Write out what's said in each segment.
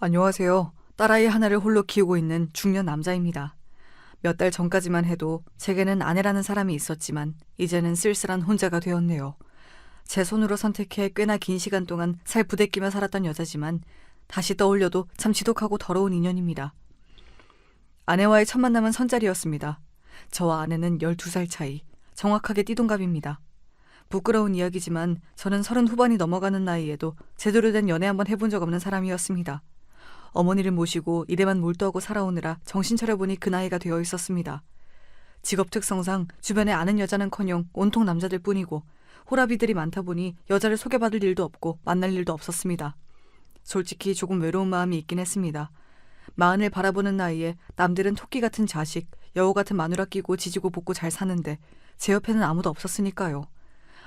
안녕하세요. 딸아이 하나를 홀로 키우고 있는 중년 남자입니다. 몇 달 전까지만 해도 제게는 아내라는 사람이 있었지만 이제는 쓸쓸한 혼자가 되었네요. 제 손으로 선택해 꽤나 긴 시간 동안 살 부대끼며 살았던 여자지만 다시 떠올려도 참 지독하고 더러운 인연입니다. 아내와의 첫 만남은 선jal이었습니다. 저와 아내는 12살 차이, 정확하게 띠동갑입니다. 부끄러운 이야기지만 저는 30 후반이 넘어가는 나이에도 제대로 된 연애 한번 해본 적 없는 사람이었습니다. 어머니를 모시고 일에만 몰두하고 살아오느라 정신 차려보니 그 나이가 되어 있었습니다. 직업 특성상 주변에 아는 여자는커녕 온통 남자들 뿐이고 호라비들이 많다 보니 여자를 소개받을 일도 없고 만날 일도 없었습니다. 솔직히 조금 외로운 마음이 있긴 했습니다. 마흔을 바라보는 나이에 남들은 토끼 같은 자식, 여우 같은 마누라 끼고 지지고 볶고 잘 사는데 제 옆에는 아무도 없었으니까요.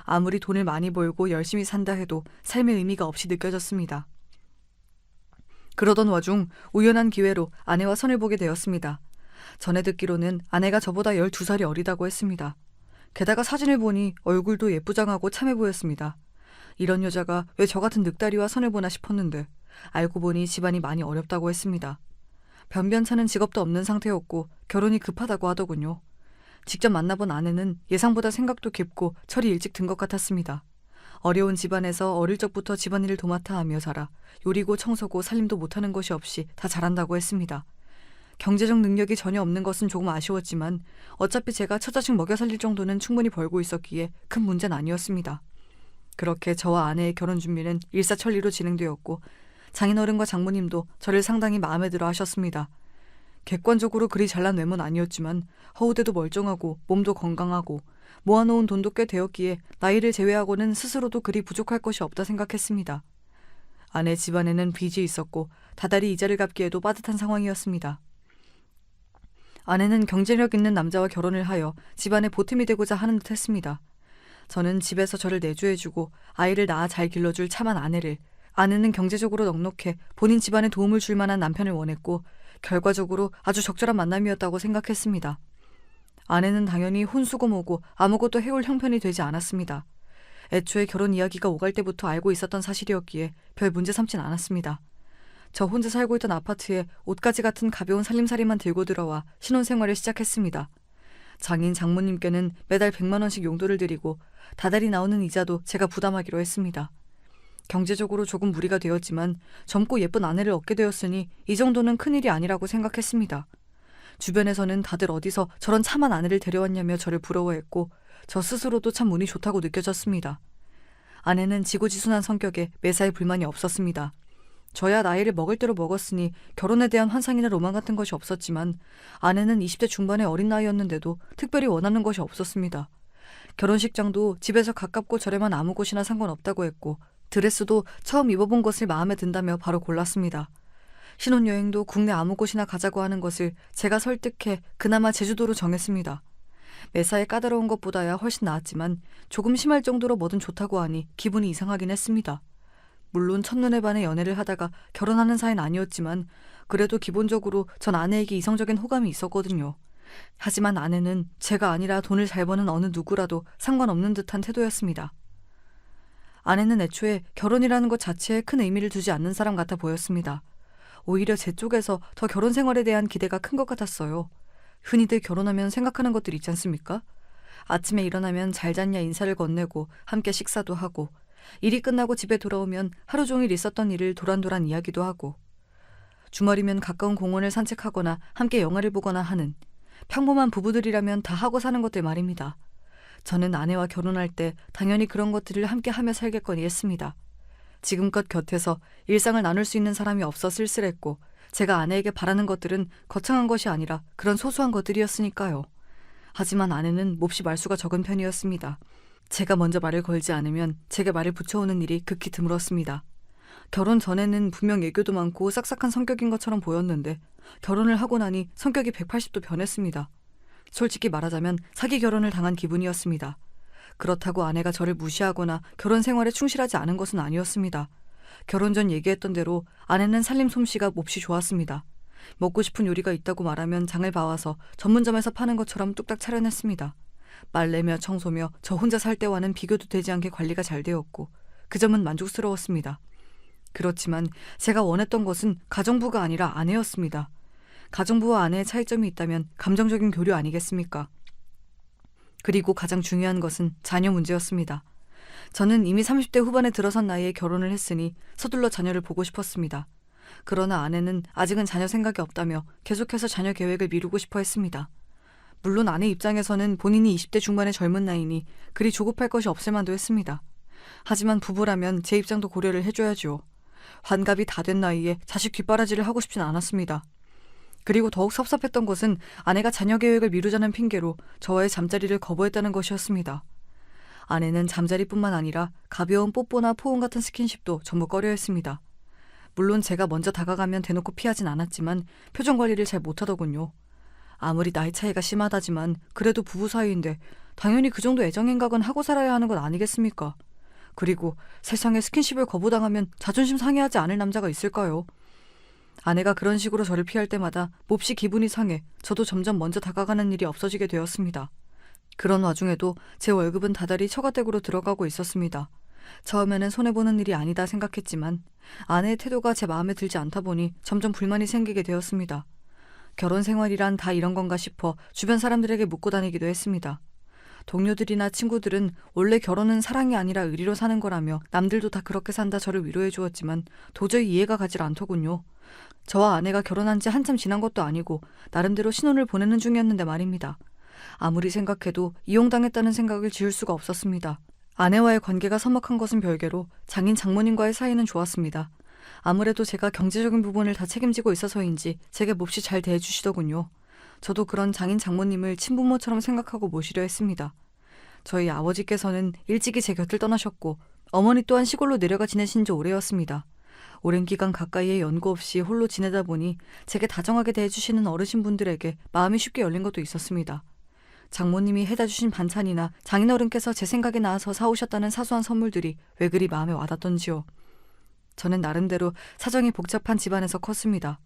아무리 돈을 많이 벌고 열심히 산다 해도 삶의 의미가 없이 느껴졌습니다. 그러던 와중 우연한 기회로 아내와 선을 보게 되었습니다. 전에 듣기로는 아내가 저보다 12살이 어리다고 했습니다. 게다가 사진을 보니 얼굴도 예쁘장하고 참해 보였습니다. 이런 여자가 왜 저 같은 늑다리와 선을 보나 싶었는데 알고 보니 집안이 많이 어렵다고 했습니다. 변변찮은 직업도 없는 상태였고 결혼이 급하다고 하더군요. 직접 만나본 아내는 예상보다 생각도 깊고 철이 일찍 든 것 같았습니다. 어려운 집안에서 어릴 적부터 집안일을 도맡아 하며 자라 요리고 청소고 살림도 못하는 것이 없이 다 잘한다고 했습니다. 경제적 능력이 전혀 없는 것은 조금 아쉬웠지만 어차피 제가 처자식 먹여 살릴 정도는 충분히 벌고 있었기에 큰 문제는 아니었습니다. 그렇게 저와 아내의 결혼 준비는 일사천리로 진행되었고 장인어른과 장모님도 저를 상당히 마음에 들어 하셨습니다. 객관적으로 그리 잘난 외모는 아니었지만 허우대도 멀쩡하고 몸도 건강하고 모아놓은 돈도 꽤 되었기에 나이를 제외하고는 스스로도 그리 부족할 것이 없다 생각했습니다. 아내 집안에는 빚이 있었고 다달이 이자를 갚기에도 빠듯한 상황이었습니다. 아내는 경제력 있는 남자와 결혼을 하여 집안의 보탬이 되고자 하는 듯 했습니다. 저는 집에서 저를 내조해주고 아이를 낳아 잘 길러줄 참한 아내는 경제적으로 넉넉해 본인 집안에 도움을 줄 만한 남편을 원했고 결과적으로 아주 적절한 만남이었다고 생각했습니다. 아내는 당연히 혼수고 뭐고 아무것도 해올 형편이 되지 않았습니다. 애초에 결혼 이야기가 오갈 때부터 알고 있었던 사실이었기에 별 문제 삼진 않았습니다. 저 혼자 살고 있던 아파트에 옷가지 같은 가벼운 살림살이만 들고 들어와 신혼생활을 시작했습니다. 장인 장모님께는 매달 100만 원씩 용돈을 드리고 다달이 나오는 이자도 제가 부담하기로 했습니다. 경제적으로 조금 무리가 되었지만 젊고 예쁜 아내를 얻게 되었으니 이 정도는 큰일이 아니라고 생각했습니다. 주변에서는 다들 어디서 저런 참한 아내를 데려왔냐며 저를 부러워했고 저 스스로도 참 운이 좋다고 느껴졌습니다. 아내는 지고지순한 성격에 매사에 불만이 없었습니다. 저야 나이를 먹을 대로 먹었으니 결혼에 대한 환상이나 로망 같은 것이 없었지만 아내는 20대 중반의 어린 나이였는데도 특별히 원하는 것이 없었습니다. 결혼식장도 집에서 가깝고 저렴한 아무 곳이나 상관없다고 했고 드레스도 처음 입어본 것을 마음에 든다며 바로 골랐습니다. 신혼여행도 국내 아무 곳이나 가자고 하는 것을 제가 설득해 그나마 제주도로 정했습니다. 매사에 까다로운 것보다야 훨씬 나았지만 조금 심할 정도로 뭐든 좋다고 하니 기분이 이상하긴 했습니다. 물론 첫눈에 반해 연애를 하다가 결혼하는 사이는 아니었지만 그래도 기본적으로 전 아내에게 이성적인 호감이 있었거든요. 하지만 아내는 제가 아니라 돈을 잘 버는 어느 누구라도 상관없는 듯한 태도였습니다. 아내는 애초에 결혼이라는 것 자체에 큰 의미를 두지 않는 사람 같아 보였습니다. 오히려 제 쪽에서 더 결혼 생활에 대한 기대가 큰 것 같았어요. 흔히들 결혼하면 생각하는 것들 있지 않습니까? 아침에 일어나면 잘 잤냐 인사를 건네고 함께 식사도 하고 일이 끝나고 집에 돌아오면 하루 종일 있었던 일을 도란도란 이야기도 하고 주말이면 가까운 공원을 산책하거나 함께 영화를 보거나 하는 평범한 부부들이라면 다 하고 사는 것들 말입니다. 저는 아내와 결혼할 때 당연히 그런 것들을 함께 하며 살겠거니 했습니다. 지금껏 곁에서 일상을 나눌 수 있는 사람이 없어 쓸쓸했고 제가 아내에게 바라는 것들은 거창한 것이 아니라 그런 소소한 것들이었으니까요. 하지만 아내는 몹시 말수가 적은 편이었습니다. 제가 먼저 말을 걸지 않으면 제게 말을 붙여오는 일이 극히 드물었습니다. 결혼 전에는 분명 애교도 많고 싹싹한 성격인 것처럼 보였는데 결혼을 하고 나니 성격이 180도 변했습니다. 솔직히 말하자면 사기 결혼을 당한 기분이었습니다. 그렇다고 아내가 저를 무시하거나 결혼 생활에 충실하지 않은 것은 아니었습니다. 결혼 전 얘기했던 대로 아내는 살림 솜씨가 몹시 좋았습니다. 먹고 싶은 요리가 있다고 말하면 장을 봐와서 전문점에서 파는 것처럼 뚝딱 차려냈습니다. 빨래며 청소며 저 혼자 살 때와는 비교도 되지 않게 관리가 잘 되었고 그 점은 만족스러웠습니다. 그렇지만 제가 원했던 것은 가정부가 아니라 아내였습니다. 가정부와 아내의 차이점이 있다면 감정적인 교류 아니겠습니까? 그리고 가장 중요한 것은 자녀 문제였습니다. 저는 이미 30대 후반에 들어선 나이에 결혼을 했으니 서둘러 자녀를 보고 싶었습니다. 그러나 아내는 아직은 자녀 생각이 없다며 계속해서 자녀 계획을 미루고 싶어 했습니다. 물론 아내 입장에서는 본인이 20대 중반의 젊은 나이니 그리 조급할 것이 없을 만도 했습니다. 하지만 부부라면 제 입장도 고려를 해줘야죠. 환갑이 다 된 나이에 자식 뒷바라지를 하고 싶진 않았습니다. 그리고 더욱 섭섭했던 것은 아내가 자녀 계획을 미루자는 핑계로 저와의 잠자리를 거부했다는 것이었습니다. 아내는 잠자리뿐만 아니라 가벼운 뽀뽀나 포옹 같은 스킨십도 전부 꺼려했습니다. 물론 제가 먼저 다가가면 대놓고 피하진 않았지만 표정 관리를 잘 못하더군요. 아무리 나이 차이가 심하다지만 그래도 부부 사이인데 당연히 그 정도 애정행각은 하고 살아야 하는 건 아니겠습니까? 그리고 세상에 스킨십을 거부당하면 자존심 상해하지 않을 남자가 있을까요? 아내가 그런 식으로 저를 피할 때마다 몹시 기분이 상해 저도 점점 먼저 다가가는 일이 없어지게 되었습니다. 그런 와중에도 제 월급은 다달이 처가댁으로 들어가고 있었습니다. 처음에는 손해보는 일이 아니다 생각했지만 아내의 태도가 제 마음에 들지 않다 보니 점점 불만이 생기게 되었습니다. 결혼 생활이란 다 이런 건가 싶어 주변 사람들에게 묻고 다니기도 했습니다. 동료들이나 친구들은 원래 결혼은 사랑이 아니라 의리로 사는 거라며 남들도 다 그렇게 산다 저를 위로해 주었지만 도저히 이해가 가질 않더군요. 저와 아내가 결혼한 지 한참 지난 것도 아니고 나름대로 신혼을 보내는 중이었는데 말입니다. 아무리 생각해도 이용당했다는 생각을 지울 수가 없었습니다. 아내와의 관계가 서먹한 것은 별개로 장인 장모님과의 사이는 좋았습니다. 아무래도 제가 경제적인 부분을 다 책임지고 있어서인지 제게 몹시 잘 대해주시더군요. 저도 그런 장인 장모님을 친부모처럼 생각하고 모시려 했습니다. 저희 아버지께서는 일찍이 제 곁을 떠나셨고 어머니 또한 시골로 내려가 지내신 지 오래였습니다. 오랜 기간 가까이에 연고 없이 홀로 지내다 보니 제게 다정하게 대해주시는 어르신분들에게 마음이 쉽게 열린 것도 있었습니다. 장모님이 해다 주신 반찬이나 장인어른께서 제 생각에 나와서 사오셨다는 사소한 선물들이 왜 그리 마음에 와닿던지요. 저는 나름대로 사정이 복잡한 집안에서 컸습니다.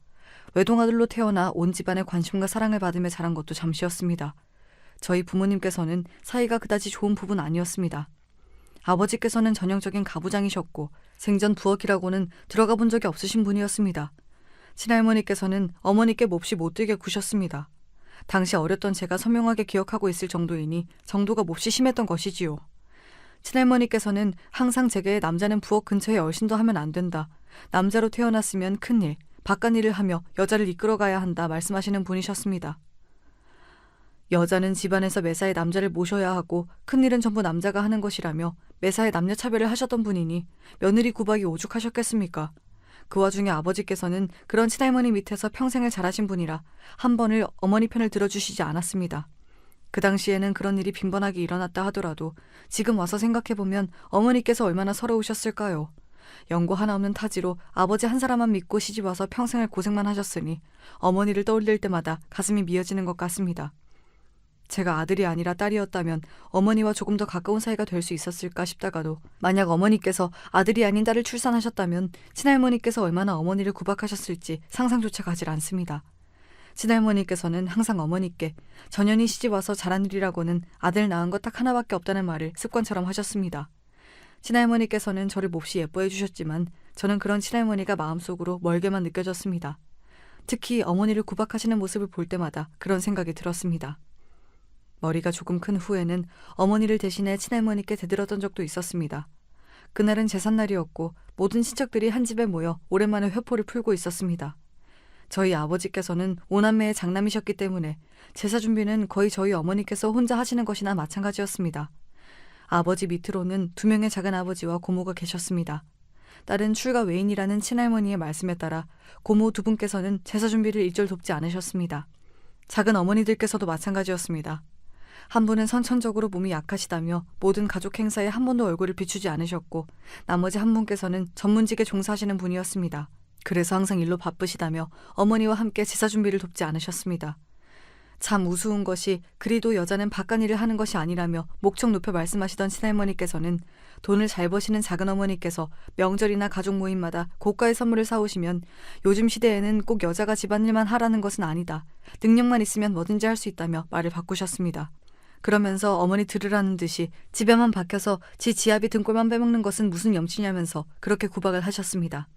외동아들로 태어나 온 집안의 관심과 사랑을 받으며 자란 것도 잠시였습니다. 저희 부모님께서는 사이가 그다지 좋은 부부는 아니었습니다. 아버지께서는 전형적인 가부장이셨고 생전 부엌이라고는 들어가 본 적이 없으신 분이었습니다. 친할머니께서는 어머니께 몹시 못되게 구셨습니다. 당시 어렸던 제가 선명하게 기억하고 있을 정도이니 정도가 몹시 심했던 것이지요. 친할머니께서는 항상 제게 남자는 부엌 근처에 얼씬도 하면 안 된다. 남자로 태어났으면 큰일, 바깥일을 하며 여자를 이끌어가야 한다 말씀하시는 분이셨습니다. 여자는 집안에서 매사에 남자를 모셔야 하고 큰일은 전부 남자가 하는 것이라며 매사에 남녀 차별을 하셨던 분이니 며느리 구박이 오죽하셨겠습니까? 그 와중에 아버지께서는 그런 친할머니 밑에서 평생을 자라신 분이라 한 번을 어머니 편을 들어주시지 않았습니다. 그 당시에는 그런 일이 빈번하게 일어났다 하더라도 지금 와서 생각해보면 어머니께서 얼마나 서러우셨을까요? 연고 하나 없는 타지로 아버지 한 사람만 믿고 시집와서 평생을 고생만 하셨으니 어머니를 떠올릴 때마다 가슴이 미어지는 것 같습니다. 제가 아들이 아니라 딸이었다면 어머니와 조금 더 가까운 사이가 될 수 있었을까 싶다가도 만약 어머니께서 아들이 아닌 딸을 출산하셨다면 친할머니께서 얼마나 어머니를 구박하셨을지 상상조차 가질 않습니다. 친할머니께서는 항상 어머니께 전현이 시집와서 잘한 일이라고는 아들 낳은 것 딱 하나밖에 없다는 말을 습관처럼 하셨습니다. 친할머니께서는 저를 몹시 예뻐해 주셨지만 저는 그런 친할머니가 마음속으로 멀게만 느껴졌습니다. 특히 어머니를 구박하시는 모습을 볼 때마다 그런 생각이 들었습니다. 머리가 조금 큰 후에는 어머니를 대신해 친할머니께 대들었던 적도 있었습니다. 그날은 제삿날이었고 모든 친척들이 한 집에 모여 오랜만에 회포를 풀고 있었습니다. 저희 아버지께서는 오남매의 장남이셨기 때문에 제사 준비는 거의 저희 어머니께서 혼자 하시는 것이나 마찬가지였습니다. 아버지 밑으로는 2명의 작은 아버지와 고모가 계셨습니다. 딸은 출가 외인이라는 친할머니의 말씀에 따라 고모 2분께서는 제사 준비를 일절 돕지 않으셨습니다. 작은 어머니들께서도 마찬가지였습니다. 한 분은 선천적으로 몸이 약하시다며 모든 가족 행사에 한 번도 얼굴을 비추지 않으셨고 나머지 한 분께서는 전문직에 종사하시는 분이었습니다. 그래서 항상 일로 바쁘시다며 어머니와 함께 제사 준비를 돕지 않으셨습니다. 참 우스운 것이 그리도 여자는 바깥일을 하는 것이 아니라며 목청 높여 말씀하시던 친할머니께서는 돈을 잘 버시는 작은어머니께서 명절이나 가족 모임마다 고가의 선물을 사오시면 요즘 시대에는 꼭 여자가 집안일만 하라는 것은 아니다. 능력만 있으면 뭐든지 할 수 있다며 말을 바꾸셨습니다. 그러면서 어머니 들으라는 듯이 집에만 박혀서 지아비 등골만 빼먹는 것은 무슨 염치냐면서 그렇게 구박을 하셨습니다.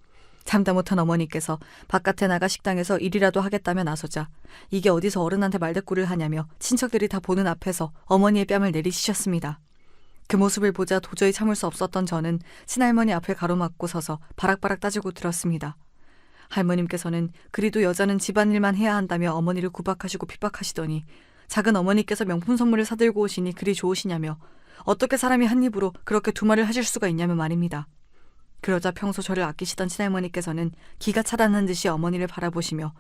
참다 못한 어머니께서 바깥에 나가 식당에서 일이라도 하겠다며 나서자 이게 어디서 어른한테 말대꾸를 하냐며 친척들이 다 보는 앞에서 어머니의 뺨을 내리치셨습니다. 그 모습을 보자 도저히 참을 수 없었던 저는 친할머니 앞을 가로막고 서서 바락바락 따지고 들었습니다. 할머님께서는 그리도 여자는 집안일만 해야 한다며 어머니를 구박하시고 핍박하시더니 작은 어머니께서 명품 선물을 사들고 오시니 그리 좋으시냐며 어떻게 사람이 한 입으로 그렇게 두 말을 하실 수가 있냐며 말입니다. 그러자 평소 저를 아끼시던 친할머니께서는 기가 차단한 듯이 어머니를 바라보시며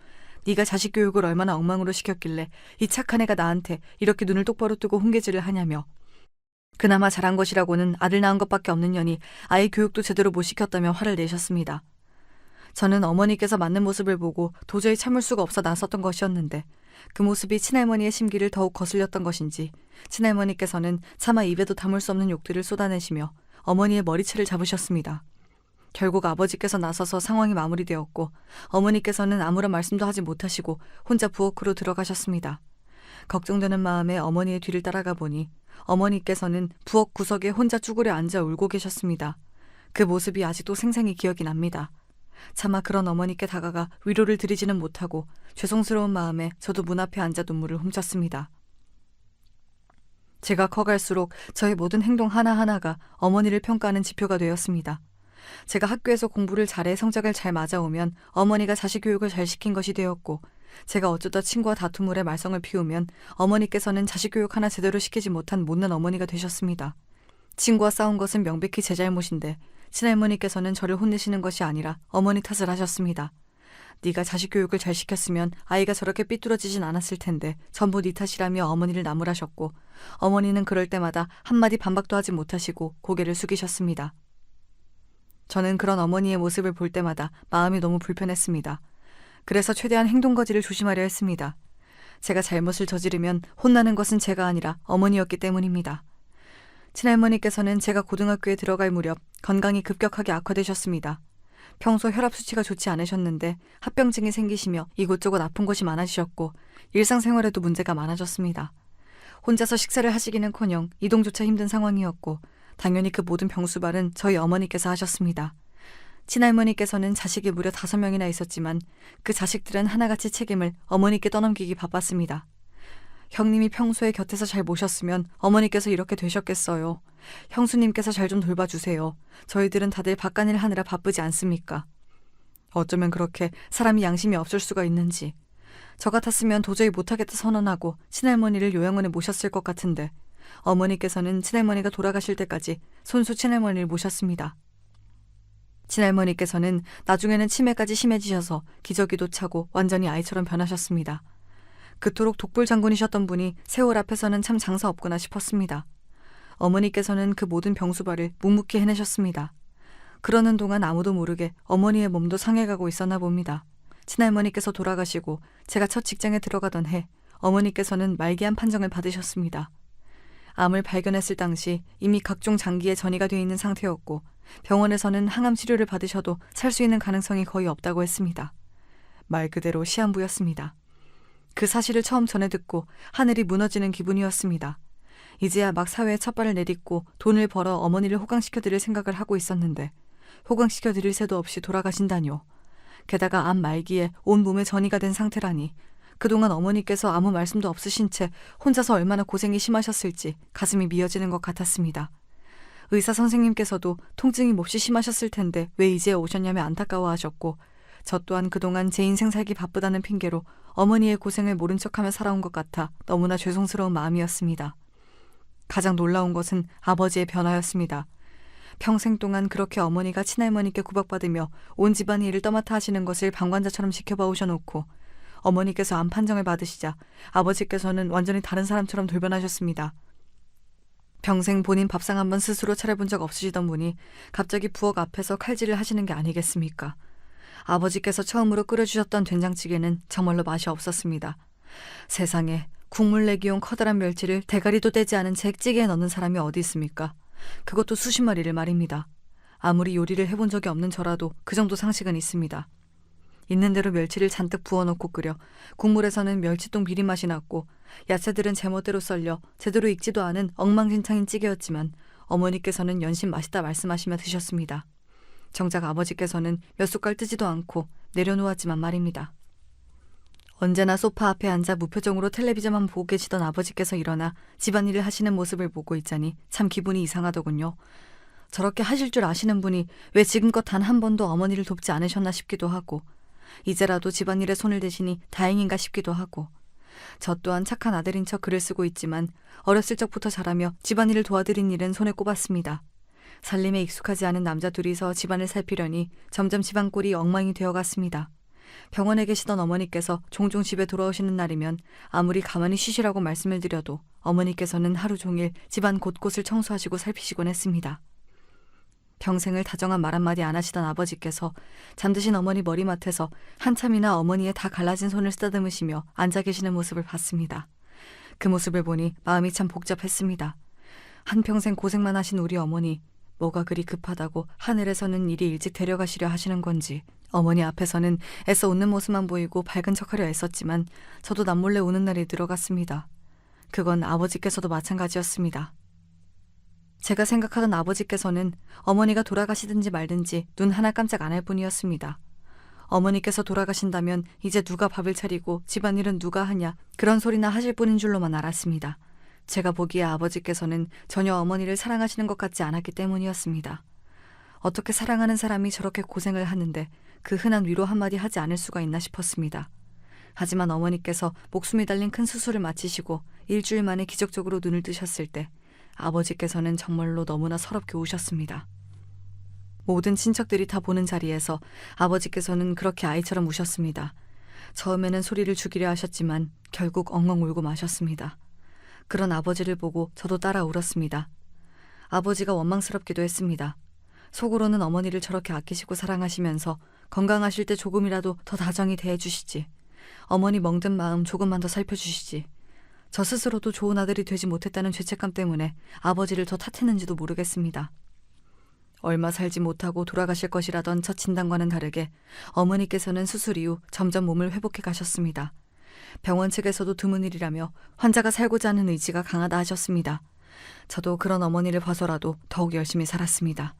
네가 자식 교육을 얼마나 엉망으로 시켰길래 이 착한 애가 나한테 이렇게 눈을 똑바로 뜨고 훈계질을 하냐며 그나마 잘한 것이라고는 아들 낳은 것밖에 없는 년이 아이 교육도 제대로 못 시켰다며 화를 내셨습니다. 저는 어머니께서 맞는 모습을 보고 도저히 참을 수가 없어 나섰던 것이었는데 그 모습이 친할머니의 심기를 더욱 거슬렸던 것인지 친할머니께서는 차마 입에도 담을 수 없는 욕들을 쏟아내시며 어머니의 머리채를 잡으셨습니다. 결국 아버지께서 나서서 상황이 마무리되었고 어머니께서는 아무런 말씀도 하지 못하시고 혼자 부엌으로 들어가셨습니다. 걱정되는 마음에 어머니의 뒤를 따라가 보니 어머니께서는 부엌 구석에 혼자 쭈그려 앉아 울고 계셨습니다. 그 모습이 아직도 생생히 기억이 납니다. 차마 그런 어머니께 다가가 위로를 드리지는 못하고 죄송스러운 마음에 저도 문 앞에 앉아 눈물을 훔쳤습니다. 제가 커갈수록 저의 모든 행동 하나하나가 어머니를 평가하는 지표가 되었습니다. 제가 학교에서 공부를 잘해 성적을 잘 맞아오면 어머니가 자식 교육을 잘 시킨 것이 되었고 제가 어쩌다 친구와 다툼을 해 말썽을 피우면 어머니께서는 자식 교육 하나 제대로 시키지 못한 못난 어머니가 되셨습니다. 친구와 싸운 것은 명백히 제 잘못인데 친할머니께서는 저를 혼내시는 것이 아니라 어머니 탓을 하셨습니다. 네가 자식 교육을 잘 시켰으면 아이가 저렇게 삐뚤어지진 않았을 텐데 전부 네 탓이라며 어머니를 나무라셨고 어머니는 그럴 때마다 한마디 반박도 하지 못하시고 고개를 숙이셨습니다. 저는 그런 어머니의 모습을 볼 때마다 마음이 너무 불편했습니다. 그래서 최대한 행동거지를 조심하려 했습니다. 제가 잘못을 저지르면 혼나는 것은 제가 아니라 어머니였기 때문입니다. 친할머니께서는 제가 고등학교에 들어갈 무렵 건강이 급격하게 악화되셨습니다. 평소 혈압 수치가 좋지 않으셨는데 합병증이 생기시며 이곳저곳 아픈 곳이 많아지셨고 일상생활에도 문제가 많아졌습니다. 혼자서 식사를 하시기는커녕 이동조차 힘든 상황이었고 당연히 그 모든 병수발은 저희 어머니께서 하셨습니다. 친할머니께서는 자식이 무려 5명이나 있었지만 그 자식들은 하나같이 책임을 어머니께 떠넘기기 바빴습니다. 형님이 평소에 곁에서 잘 모셨으면 어머니께서 이렇게 되셨겠어요. 형수님께서 잘 좀 돌봐주세요. 저희들은 다들 바깥일 하느라 바쁘지 않습니까? 어쩌면 그렇게 사람이 양심이 없을 수가 있는지. 저 같았으면 도저히 못하겠다 선언하고 친할머니를 요양원에 모셨을 것 같은데 어머니께서는 친할머니가 돌아가실 때까지 손수 친할머니를 모셨습니다. 친할머니께서는 나중에는 치매까지 심해지셔서 기저귀도 차고 완전히 아이처럼 변하셨습니다. 그토록 독불장군이셨던 분이 세월 앞에서는 참 장사 없구나 싶었습니다. 어머니께서는 그 모든 병수발을 묵묵히 해내셨습니다. 그러는 동안 아무도 모르게 어머니의 몸도 상해가고 있었나 봅니다. 친할머니께서 돌아가시고 제가 첫 직장에 들어가던 해 어머니께서는 말기암 판정을 받으셨습니다. 암을 발견했을 당시 이미 각종 장기에 전이가 되어 있는 상태였고 병원에서는 항암 치료를 받으셔도 살 수 있는 가능성이 거의 없다고 했습니다. 말 그대로 시한부였습니다. 그 사실을 처음 전해 듣고 하늘이 무너지는 기분이었습니다. 이제야 막 사회에 첫 발을 내딛고 돈을 벌어 어머니를 호강시켜드릴 생각을 하고 있었는데 호강시켜드릴 새도 없이 돌아가신다뇨. 게다가 암 말기에 온 몸에 전이가 된 상태라니 그동안 어머니께서 아무 말씀도 없으신 채 혼자서 얼마나 고생이 심하셨을지 가슴이 미어지는 것 같았습니다. 의사 선생님께서도 통증이 몹시 심하셨을 텐데 왜 이제 오셨냐며 안타까워하셨고 저 또한 그동안 제 인생 살기 바쁘다는 핑계로 어머니의 고생을 모른 척하며 살아온 것 같아 너무나 죄송스러운 마음이었습니다. 가장 놀라운 것은 아버지의 변화였습니다. 평생 동안 그렇게 어머니가 친할머니께 구박받으며 온 집안의 일을 떠맡아 하시는 것을 방관자처럼 지켜봐 오셔놓고 어머니께서 암 판정을 받으시자 아버지께서는 완전히 다른 사람처럼 돌변하셨습니다. 평생 본인 밥상 한번 스스로 차려본 적 없으시던 분이 갑자기 부엌 앞에서 칼질을 하시는 게 아니겠습니까? 아버지께서 처음으로 끓여주셨던 된장찌개는 정말로 맛이 없었습니다. 세상에 국물 내기용 커다란 멸치를 대가리도 떼지 않은 채 찌개에 넣는 사람이 어디 있습니까? 그것도 수십 마리를 말입니다. 아무리 요리를 해본 적이 없는 저라도 그 정도 상식은 있습니다. 있는 대로 멸치를 잔뜩 부어놓고 끓여 국물에서는 멸치똥 비린 맛이 났고 야채들은 제멋대로 썰려 제대로 익지도 않은 엉망진창인 찌개였지만 어머니께서는 연신 맛있다 말씀하시며 드셨습니다. 정작 아버지께서는 몇 숟갈 뜨지도 않고 내려놓았지만 말입니다. 언제나 소파 앞에 앉아 무표정으로 텔레비전만 보고 계시던 아버지께서 일어나 집안일을 하시는 모습을 보고 있자니 참 기분이 이상하더군요. 저렇게 하실 줄 아시는 분이 왜 지금껏 단 한 번도 어머니를 돕지 않으셨나 싶기도 하고, 이제라도 집안일에 손을 대시니 다행인가 싶기도 하고, 저 또한 착한 아들인 척 글을 쓰고 있지만 어렸을 적부터 자라며 집안일을 도와드린 일은 손에 꼽았습니다. 살림에 익숙하지 않은 남자 둘이서 집안을 살피려니 점점 집안 꼴이 엉망이 되어갔습니다. 병원에 계시던 어머니께서 종종 집에 돌아오시는 날이면 아무리 가만히 쉬시라고 말씀을 드려도 어머니께서는 하루 종일 집안 곳곳을 청소하시고 살피시곤 했습니다. 평생을 다정한 말 한마디 안 하시던 아버지께서 잠드신 어머니 머리맡에서 한참이나 어머니의 다 갈라진 손을 쓰다듬으시며 앉아 계시는 모습을 봤습니다. 그 모습을 보니 마음이 참 복잡했습니다. 한평생 고생만 하신 우리 어머니, 뭐가 그리 급하다고 하늘에서는 이리 일찍 데려가시려 하시는 건지. 어머니 앞에서는 애써 웃는 모습만 보이고 밝은 척하려 애썼지만 저도 남몰래 우는 날이 들어갔습니다. 그건 아버지께서도 마찬가지였습니다. 제가 생각하던 아버지께서는 어머니가 돌아가시든지 말든지 눈 하나 깜짝 안 할 뿐이었습니다. 어머니께서 돌아가신다면 이제 누가 밥을 차리고 집안일은 누가 하냐, 그런 소리나 하실 뿐인 줄로만 알았습니다. 제가 보기에 아버지께서는 전혀 어머니를 사랑하시는 것 같지 않았기 때문이었습니다. 어떻게 사랑하는 사람이 저렇게 고생을 하는데 그 흔한 위로 한마디 하지 않을 수가 있나 싶었습니다. 하지만 어머니께서 목숨이 달린 큰 수술을 마치시고 일주일 만에 기적적으로 눈을 뜨셨을 때 아버지께서는 정말로 너무나 서럽게 우셨습니다. 모든 친척들이 다 보는 자리에서 아버지께서는 그렇게 아이처럼 우셨습니다. 처음에는 소리를 죽이려 하셨지만 결국 엉엉 울고 마셨습니다. 그런 아버지를 보고 저도 따라 울었습니다. 아버지가 원망스럽기도 했습니다. 속으로는 어머니를 저렇게 아끼시고 사랑하시면서 건강하실 때 조금이라도 더 다정히 대해주시지. 어머니 멍든 마음 조금만 더 살펴주시지. 저 스스로도 좋은 아들이 되지 못했다는 죄책감 때문에 아버지를 더 탓했는지도 모르겠습니다. 얼마 살지 못하고 돌아가실 것이라던 첫 진단과는 다르게 어머니께서는 수술 이후 점점 몸을 회복해 가셨습니다. 병원 측에서도 드문 일이라며 환자가 살고자 하는 의지가 강하다 하셨습니다. 저도 그런 어머니를 봐서라도 더욱 열심히 살았습니다.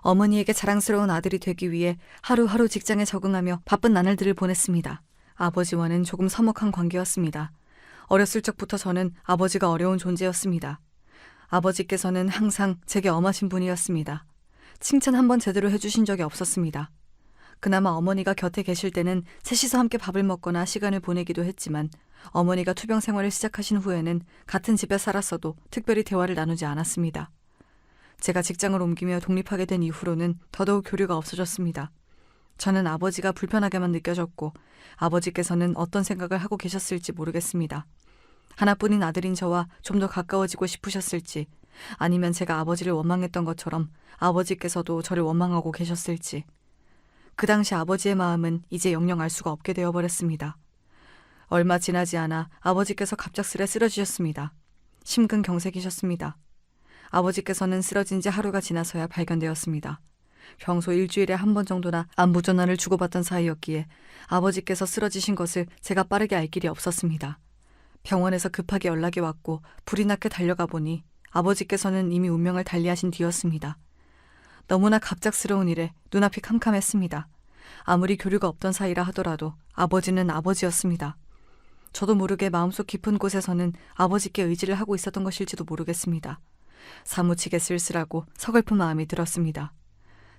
어머니에게 자랑스러운 아들이 되기 위해 하루하루 직장에 적응하며 바쁜 나날들을 보냈습니다. 아버지와는 조금 서먹한 관계였습니다. 어렸을 적부터 저는 아버지가 어려운 존재였습니다. 아버지께서는 항상 제게 엄하신 분이었습니다. 칭찬 한번 제대로 해주신 적이 없었습니다. 그나마 어머니가 곁에 계실 때는 셋이서 함께 밥을 먹거나 시간을 보내기도 했지만 어머니가 투병 생활을 시작하신 후에는 같은 집에 살았어도 특별히 대화를 나누지 않았습니다. 제가 직장을 옮기며 독립하게 된 이후로는 더더욱 교류가 없어졌습니다. 저는 아버지가 불편하게만 느껴졌고 아버지께서는 어떤 생각을 하고 계셨을지 모르겠습니다. 하나뿐인 아들인 저와 좀 더 가까워지고 싶으셨을지, 아니면 제가 아버지를 원망했던 것처럼 아버지께서도 저를 원망하고 계셨을지. 그 당시 아버지의 마음은 이제 영영 알 수가 없게 되어버렸습니다. 얼마 지나지 않아 아버지께서 갑작스레 쓰러지셨습니다. 심근경색이셨습니다. 아버지께서는 쓰러진 지 하루가 지나서야 발견되었습니다. 평소 일주일에 한 번 정도나 안부 전화를 주고받던 사이였기에 아버지께서 쓰러지신 것을 제가 빠르게 알 길이 없었습니다. 병원에서 급하게 연락이 왔고 불이 나게 달려가 보니 아버지께서는 이미 운명을 달리하신 뒤였습니다. 너무나 갑작스러운 일에 눈앞이 캄캄했습니다. 아무리 교류가 없던 사이라 하더라도 아버지는 아버지였습니다. 저도 모르게 마음속 깊은 곳에서는 아버지께 의지를 하고 있었던 것일지도 모르겠습니다. 사무치게 쓸쓸하고 서글픈 마음이 들었습니다.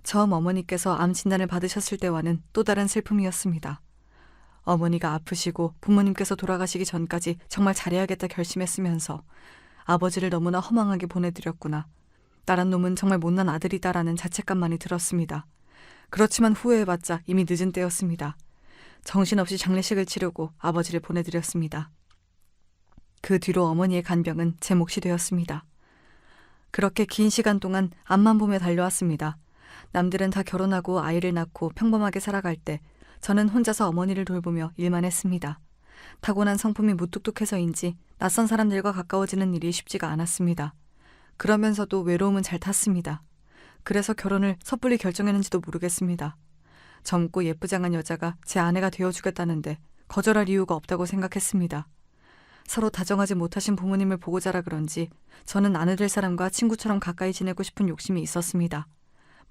처음 어머니께서 암 진단을 받으셨을 때와는 또 다른 슬픔이었습니다. 어머니가 아프시고 부모님께서 돌아가시기 전까지 정말 잘해야겠다 결심했으면서 아버지를 너무나 허망하게 보내드렸구나. 나란 놈은 정말 못난 아들이다라는 자책감만이 들었습니다. 그렇지만 후회해봤자 이미 늦은 때였습니다. 정신없이 장례식을 치르고 아버지를 보내드렸습니다. 그 뒤로 어머니의 간병은 제 몫이 되었습니다. 그렇게 긴 시간 동안 앞만 보며 달려왔습니다. 남들은 다 결혼하고 아이를 낳고 평범하게 살아갈 때 저는 혼자서 어머니를 돌보며 일만 했습니다. 타고난 성품이 무뚝뚝해서인지 낯선 사람들과 가까워지는 일이 쉽지가 않았습니다. 그러면서도 외로움은 잘 탔습니다. 그래서 결혼을 섣불리 결정했는지도 모르겠습니다. 젊고 예쁘장한 여자가 제 아내가 되어주겠다는데 거절할 이유가 없다고 생각했습니다. 서로 다정하지 못하신 부모님을 보고 자라 그런지 저는 아내 될 사람과 친구처럼 가까이 지내고 싶은 욕심이 있었습니다.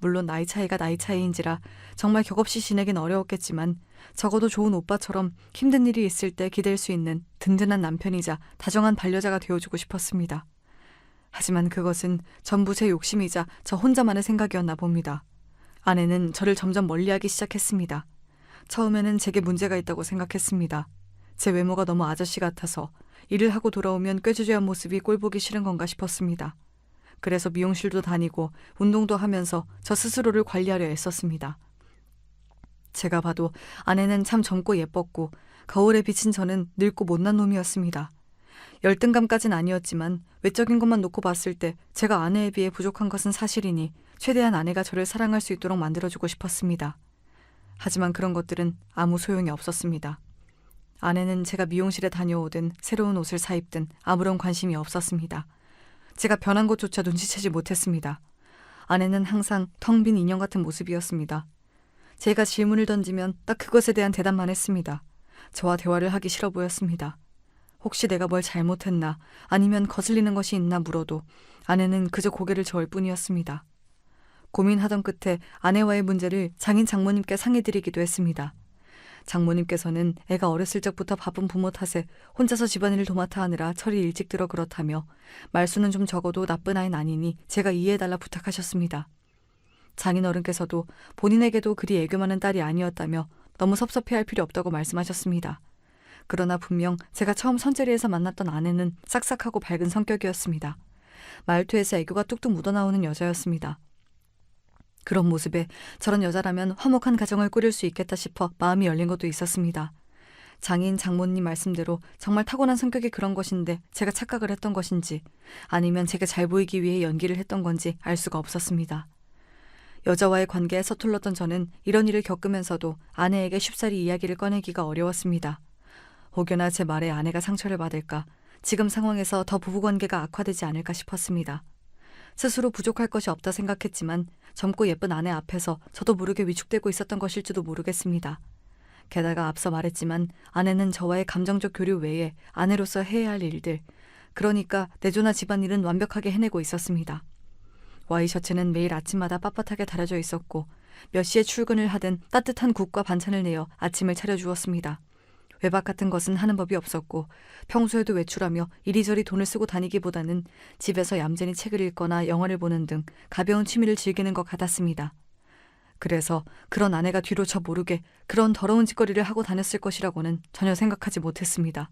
물론 나이 차이가 나이 차이인지라 정말 격없이 지내긴 어려웠겠지만 적어도 좋은 오빠처럼 힘든 일이 있을 때 기댈 수 있는 든든한 남편이자 다정한 반려자가 되어주고 싶었습니다. 하지만 그것은 전부 제 욕심이자 저 혼자만의 생각이었나 봅니다. 아내는 저를 점점 멀리하기 시작했습니다. 처음에는 제게 문제가 있다고 생각했습니다. 제 외모가 너무 아저씨 같아서 일을 하고 돌아오면 꾀주저한 모습이 꼴보기 싫은 건가 싶었습니다. 그래서 미용실도 다니고 운동도 하면서 저 스스로를 관리하려 애썼습니다. 제가 봐도 아내는 참 젊고 예뻤고 거울에 비친 저는 늙고 못난 놈이었습니다. 열등감까진 아니었지만 외적인 것만 놓고 봤을 때 제가 아내에 비해 부족한 것은 사실이니 최대한 아내가 저를 사랑할 수 있도록 만들어주고 싶었습니다. 하지만 그런 것들은 아무 소용이 없었습니다. 아내는 제가 미용실에 다녀오든 새로운 옷을 사입든 아무런 관심이 없었습니다. 제가 변한 것조차 눈치채지 못했습니다. 아내는 항상 텅 빈 인형 같은 모습이었습니다. 제가 질문을 던지면 딱 그것에 대한 대답만 했습니다. 저와 대화를 하기 싫어 보였습니다. 혹시 내가 뭘 잘못했나 아니면 거슬리는 것이 있나 물어도 아내는 그저 고개를 저을 뿐이었습니다. 고민하던 끝에 아내와의 문제를 장인 장모님께 상해드리기도 했습니다. 장모님께서는 애가 어렸을 적부터 바쁜 부모 탓에 혼자서 집안일을 도맡아 하느라 철이 일찍 들어 그렇다며 말수는 좀 적어도 나쁜 아이는 아니니 제가 이해해달라 부탁하셨습니다. 장인어른께서도 본인에게도 그리 애교 많은 딸이 아니었다며 너무 섭섭해할 필요 없다고 말씀하셨습니다. 그러나 분명 제가 처음 선자리에서 만났던 아내는 싹싹하고 밝은 성격이었습니다. 말투에서 애교가 뚝뚝 묻어나오는 여자였습니다. 그런 모습에 저런 여자라면 화목한 가정을 꾸릴 수 있겠다 싶어 마음이 열린 것도 있었습니다. 장인 장모님 말씀대로 정말 타고난 성격이 그런 것인데 제가 착각을 했던 것인지 아니면 제게 잘 보이기 위해 연기를 했던 건지 알 수가 없었습니다. 여자와의 관계에 서툴렀던 저는 이런 일을 겪으면서도 아내에게 쉽사리 이야기를 꺼내기가 어려웠습니다. 혹여나 제 말에 아내가 상처를 받을까, 지금 상황에서 더 부부관계가 악화되지 않을까 싶었습니다. 스스로 부족할 것이 없다 생각했지만 젊고 예쁜 아내 앞에서 저도 모르게 위축되고 있었던 것일지도 모르겠습니다. 게다가 앞서 말했지만 아내는 저와의 감정적 교류 외에 아내로서 해야 할 일들, 그러니까 내조나 집안일은 완벽하게 해내고 있었습니다. 와이셔츠는 매일 아침마다 빳빳하게 다려져 있었고 몇 시에 출근을 하든 따뜻한 국과 반찬을 내어 아침을 차려주었습니다. 외박 같은 것은 하는 법이 없었고 평소에도 외출하며 이리저리 돈을 쓰고 다니기보다는 집에서 얌전히 책을 읽거나 영화를 보는 등 가벼운 취미를 즐기는 것 같았습니다. 그래서 그런 아내가 뒤로 저 모르게 그런 더러운 짓거리를 하고 다녔을 것이라고는 전혀 생각하지 못했습니다.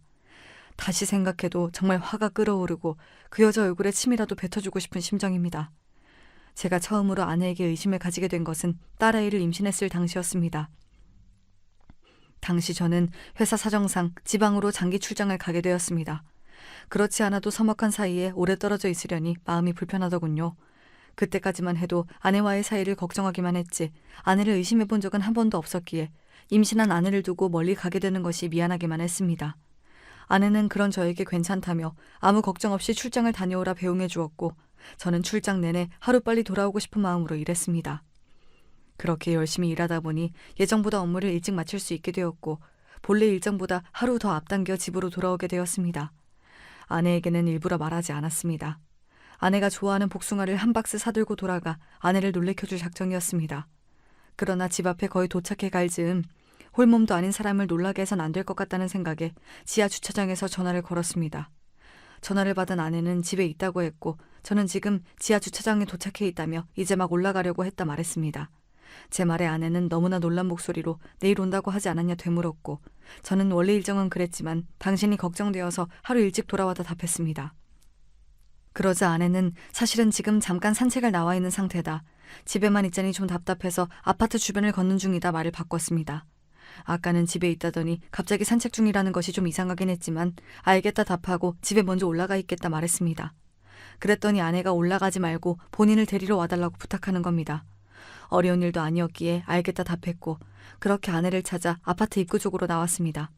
다시 생각해도 정말 화가 끓어오르고 그 여자 얼굴에 침이라도 뱉어주고 싶은 심정입니다. 제가 처음으로 아내에게 의심을 가지게 된 것은 딸아이를 임신했을 당시였습니다. 당시 저는 회사 사정상 지방으로 장기 출장을 가게 되었습니다. 그렇지 않아도 서먹한 사이에 오래 떨어져 있으려니 마음이 불편하더군요. 그때까지만 해도 아내와의 사이를 걱정하기만 했지 아내를 의심해 본 적은 한 번도 없었기에 임신한 아내를 두고 멀리 가게 되는 것이 미안하기만 했습니다. 아내는 그런 저에게 괜찮다며 아무 걱정 없이 출장을 다녀오라 배웅해 주었고 저는 출장 내내 하루빨리 돌아오고 싶은 마음으로 일했습니다. 그렇게 열심히 일하다 보니 예정보다 업무를 일찍 마칠 수 있게 되었고 본래 일정보다 하루 더 앞당겨 집으로 돌아오게 되었습니다. 아내에게는 일부러 말하지 않았습니다. 아내가 좋아하는 복숭아를 한 박스 사들고 돌아가 아내를 놀래켜줄 작정이었습니다. 그러나 집 앞에 거의 도착해 갈 즈음 홀몸도 아닌 사람을 놀라게 해선 안 될 것 같다는 생각에 지하 주차장에서 전화를 걸었습니다. 전화를 받은 아내는 집에 있다고 했고 저는 지금 지하 주차장에 도착해 있다며 이제 막 올라가려고 했다 말했습니다. 제 말에 아내는 너무나 놀란 목소리로 내일 온다고 하지 않았냐 되물었고 저는 원래 일정은 그랬지만 당신이 걱정되어서 하루 일찍 돌아와다 답했습니다. 그러자 아내는 사실은 지금 잠깐 산책을 나와 있는 상태다. 집에만 있자니 좀 답답해서 아파트 주변을 걷는 중이다 말을 바꿨습니다. 아까는 집에 있다더니 갑자기 산책 중이라는 것이 좀 이상하긴 했지만 알겠다 답하고 집에 먼저 올라가 있겠다 말했습니다. 그랬더니 아내가 올라가지 말고 본인을 데리러 와달라고 부탁하는 겁니다. 어려운 일도 아니었기에 알겠다 답했고 그렇게 아내를 찾아 아파트 입구 쪽으로 나왔습니다.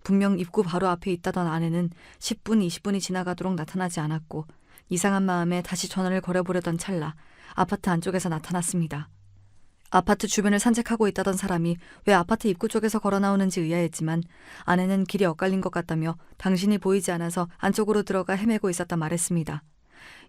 분명 입구 바로 앞에 있다던 아내는 10분, 20분이 지나가도록 나타나지 않았고 이상한 마음에 다시 전화를 걸어보려던 찰나 아파트 안쪽에서 나타났습니다. 아파트 주변을 산책하고 있다던 사람이 왜 아파트 입구 쪽에서 걸어 나오는지 의아했지만 아내는 길이 엇갈린 것 같다며 당신이 보이지 않아서 안쪽으로 들어가 헤매고 있었다 말했습니다.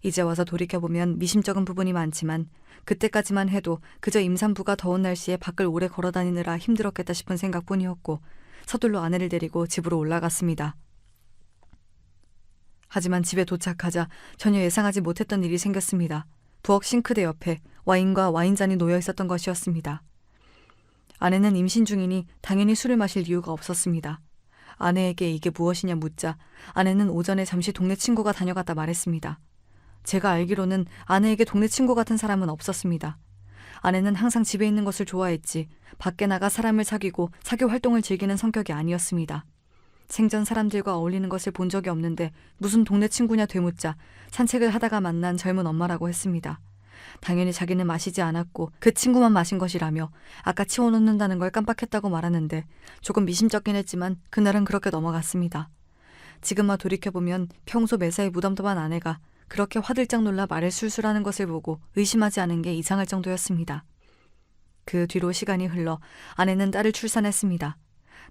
이제 와서 돌이켜보면 미심쩍은 부분이 많지만 그때까지만 해도 그저 임산부가 더운 날씨에 밖을 오래 걸어다니느라 힘들었겠다 싶은 생각뿐이었고 서둘러 아내를 데리고 집으로 올라갔습니다. 하지만 집에 도착하자 전혀 예상하지 못했던 일이 생겼습니다. 부엌 싱크대 옆에 와인과 와인잔이 놓여 있었던 것이었습니다. 아내는 임신 중이니 당연히 술을 마실 이유가 없었습니다. 아내에게 이게 무엇이냐 묻자 아내는 오전에 잠시 동네 친구가 다녀갔다 말했습니다. 제가 알기로는 아내에게 동네 친구 같은 사람은 없었습니다. 아내는 항상 집에 있는 것을 좋아했지 밖에 나가 사람을 사귀고 사교 활동을 즐기는 성격이 아니었습니다. 생전 사람들과 어울리는 것을 본 적이 없는데 무슨 동네 친구냐 되묻자 산책을 하다가 만난 젊은 엄마라고 했습니다. 당연히 자기는 마시지 않았고 그 친구만 마신 것이라며 아까 치워놓는다는 걸 깜빡했다고 말하는데 조금 미심쩍긴 했지만 그날은 그렇게 넘어갔습니다. 지금만 돌이켜보면 평소 매사에 무덤덤한 아내가 그렇게 화들짝 놀라 말을 술술하는 것을 보고 의심하지 않은 게 이상할 정도였습니다. 그 뒤로 시간이 흘러 아내는 딸을 출산했습니다.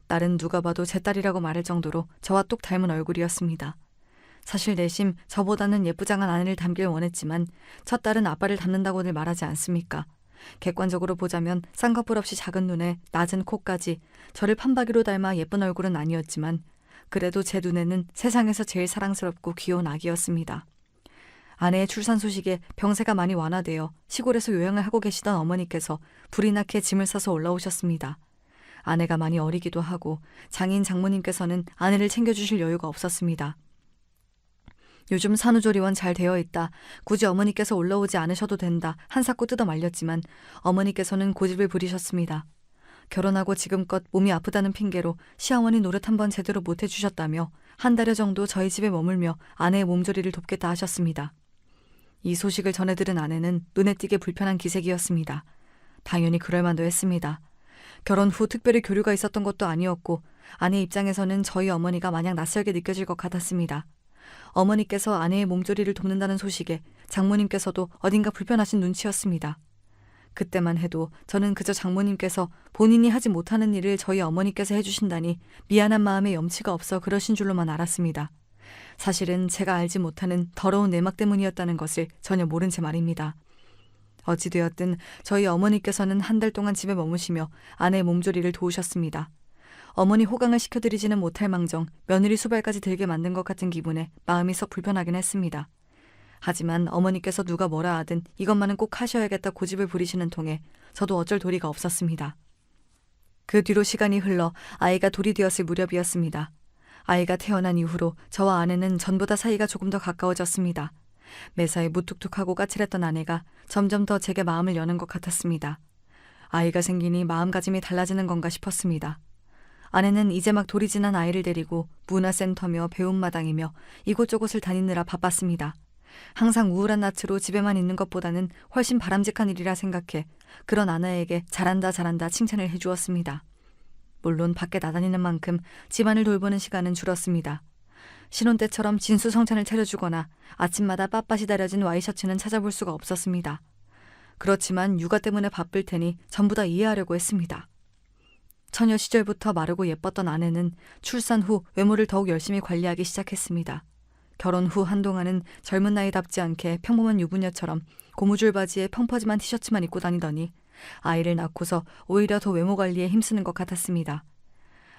딸은 누가 봐도 제 딸이라고 말할 정도로 저와 똑 닮은 얼굴이었습니다. 사실 내심 저보다는 예쁘장한 아내를 닮길 원했지만 첫 딸은 아빠를 닮는다고 늘 말하지 않습니까? 객관적으로 보자면 쌍꺼풀 없이 작은 눈에 낮은 코까지 저를 판박이로 닮아 예쁜 얼굴은 아니었지만 그래도 제 눈에는 세상에서 제일 사랑스럽고 귀여운 아기였습니다. 아내의 출산 소식에 병세가 많이 완화되어 시골에서 요양을 하고 계시던 어머니께서 불이 나게 짐을 싸서 올라오셨습니다. 아내가 많이 어리기도 하고 장인 장모님께서는 아내를 챙겨주실 여유가 없었습니다. 요즘 산후조리원 잘 되어 있다. 굳이 어머니께서 올라오지 않으셔도 된다. 한사코 뜯어 말렸지만 어머니께서는 고집을 부리셨습니다. 결혼하고 지금껏 몸이 아프다는 핑계로 시어머니 노릇 한번 제대로 못 해주셨다며 한 달여 정도 저희 집에 머물며 아내의 몸조리를 돕겠다 하셨습니다. 이 소식을 전해 들은 아내는 눈에 띄게 불편한 기색이었습니다. 당연히 그럴 만도 했습니다. 결혼 후 특별히 교류가 있었던 것도 아니었고 아내 입장에서는 저희 어머니가 마냥 낯설게 느껴질 것 같았습니다. 어머니께서 아내의 몸조리를 돕는다는 소식에 장모님께서도 어딘가 불편하신 눈치였습니다. 그때만 해도 저는 그저 장모님께서 본인이 하지 못하는 일을 저희 어머니께서 해주신다니 미안한 마음에 염치가 없어 그러신 줄로만 알았습니다. 사실은 제가 알지 못하는 더러운 내막 때문이었다는 것을 전혀 모른 채 말입니다. 어찌되었든 저희 어머니께서는 한 달 동안 집에 머무시며 아내의 몸조리를 도우셨습니다. 어머니 호강을 시켜드리지는 못할 망정 며느리 수발까지 들게 만든 것 같은 기분에 마음이 썩 불편하긴 했습니다. 하지만 어머니께서 누가 뭐라 하든 이것만은 꼭 하셔야겠다 고집을 부리시는 통에 저도 어쩔 도리가 없었습니다. 그 뒤로 시간이 흘러 아이가 돌이 되었을 무렵이었습니다. 아이가 태어난 이후로 저와 아내는 전보다 사이가 조금 더 가까워졌습니다. 매사에 무뚝뚝하고 까칠했던 아내가 점점 더 제게 마음을 여는 것 같았습니다. 아이가 생기니 마음가짐이 달라지는 건가 싶었습니다. 아내는 이제 막 돌이 지난 아이를 데리고 문화센터며 배움마당이며 이곳저곳을 다니느라 바빴습니다. 항상 우울한 낯으로 집에만 있는 것보다는 훨씬 바람직한 일이라 생각해 그런 아내에게 잘한다 잘한다 칭찬을 해주었습니다. 물론 밖에 나다니는 만큼 집안을 돌보는 시간은 줄었습니다. 신혼 때처럼 진수성찬을 차려주거나 아침마다 빳빳이 다려진 와이셔츠는 찾아볼 수가 없었습니다. 그렇지만 육아 때문에 바쁠 테니 전부 다 이해하려고 했습니다. 처녀 시절부터 마르고 예뻤던 아내는 출산 후 외모를 더욱 열심히 관리하기 시작했습니다. 결혼 후 한동안은 젊은 나이답지 않게 평범한 유부녀처럼 고무줄 바지에 펑퍼짐한 티셔츠만 입고 다니더니 아이를 낳고서 오히려 더 외모 관리에 힘쓰는 것 같았습니다.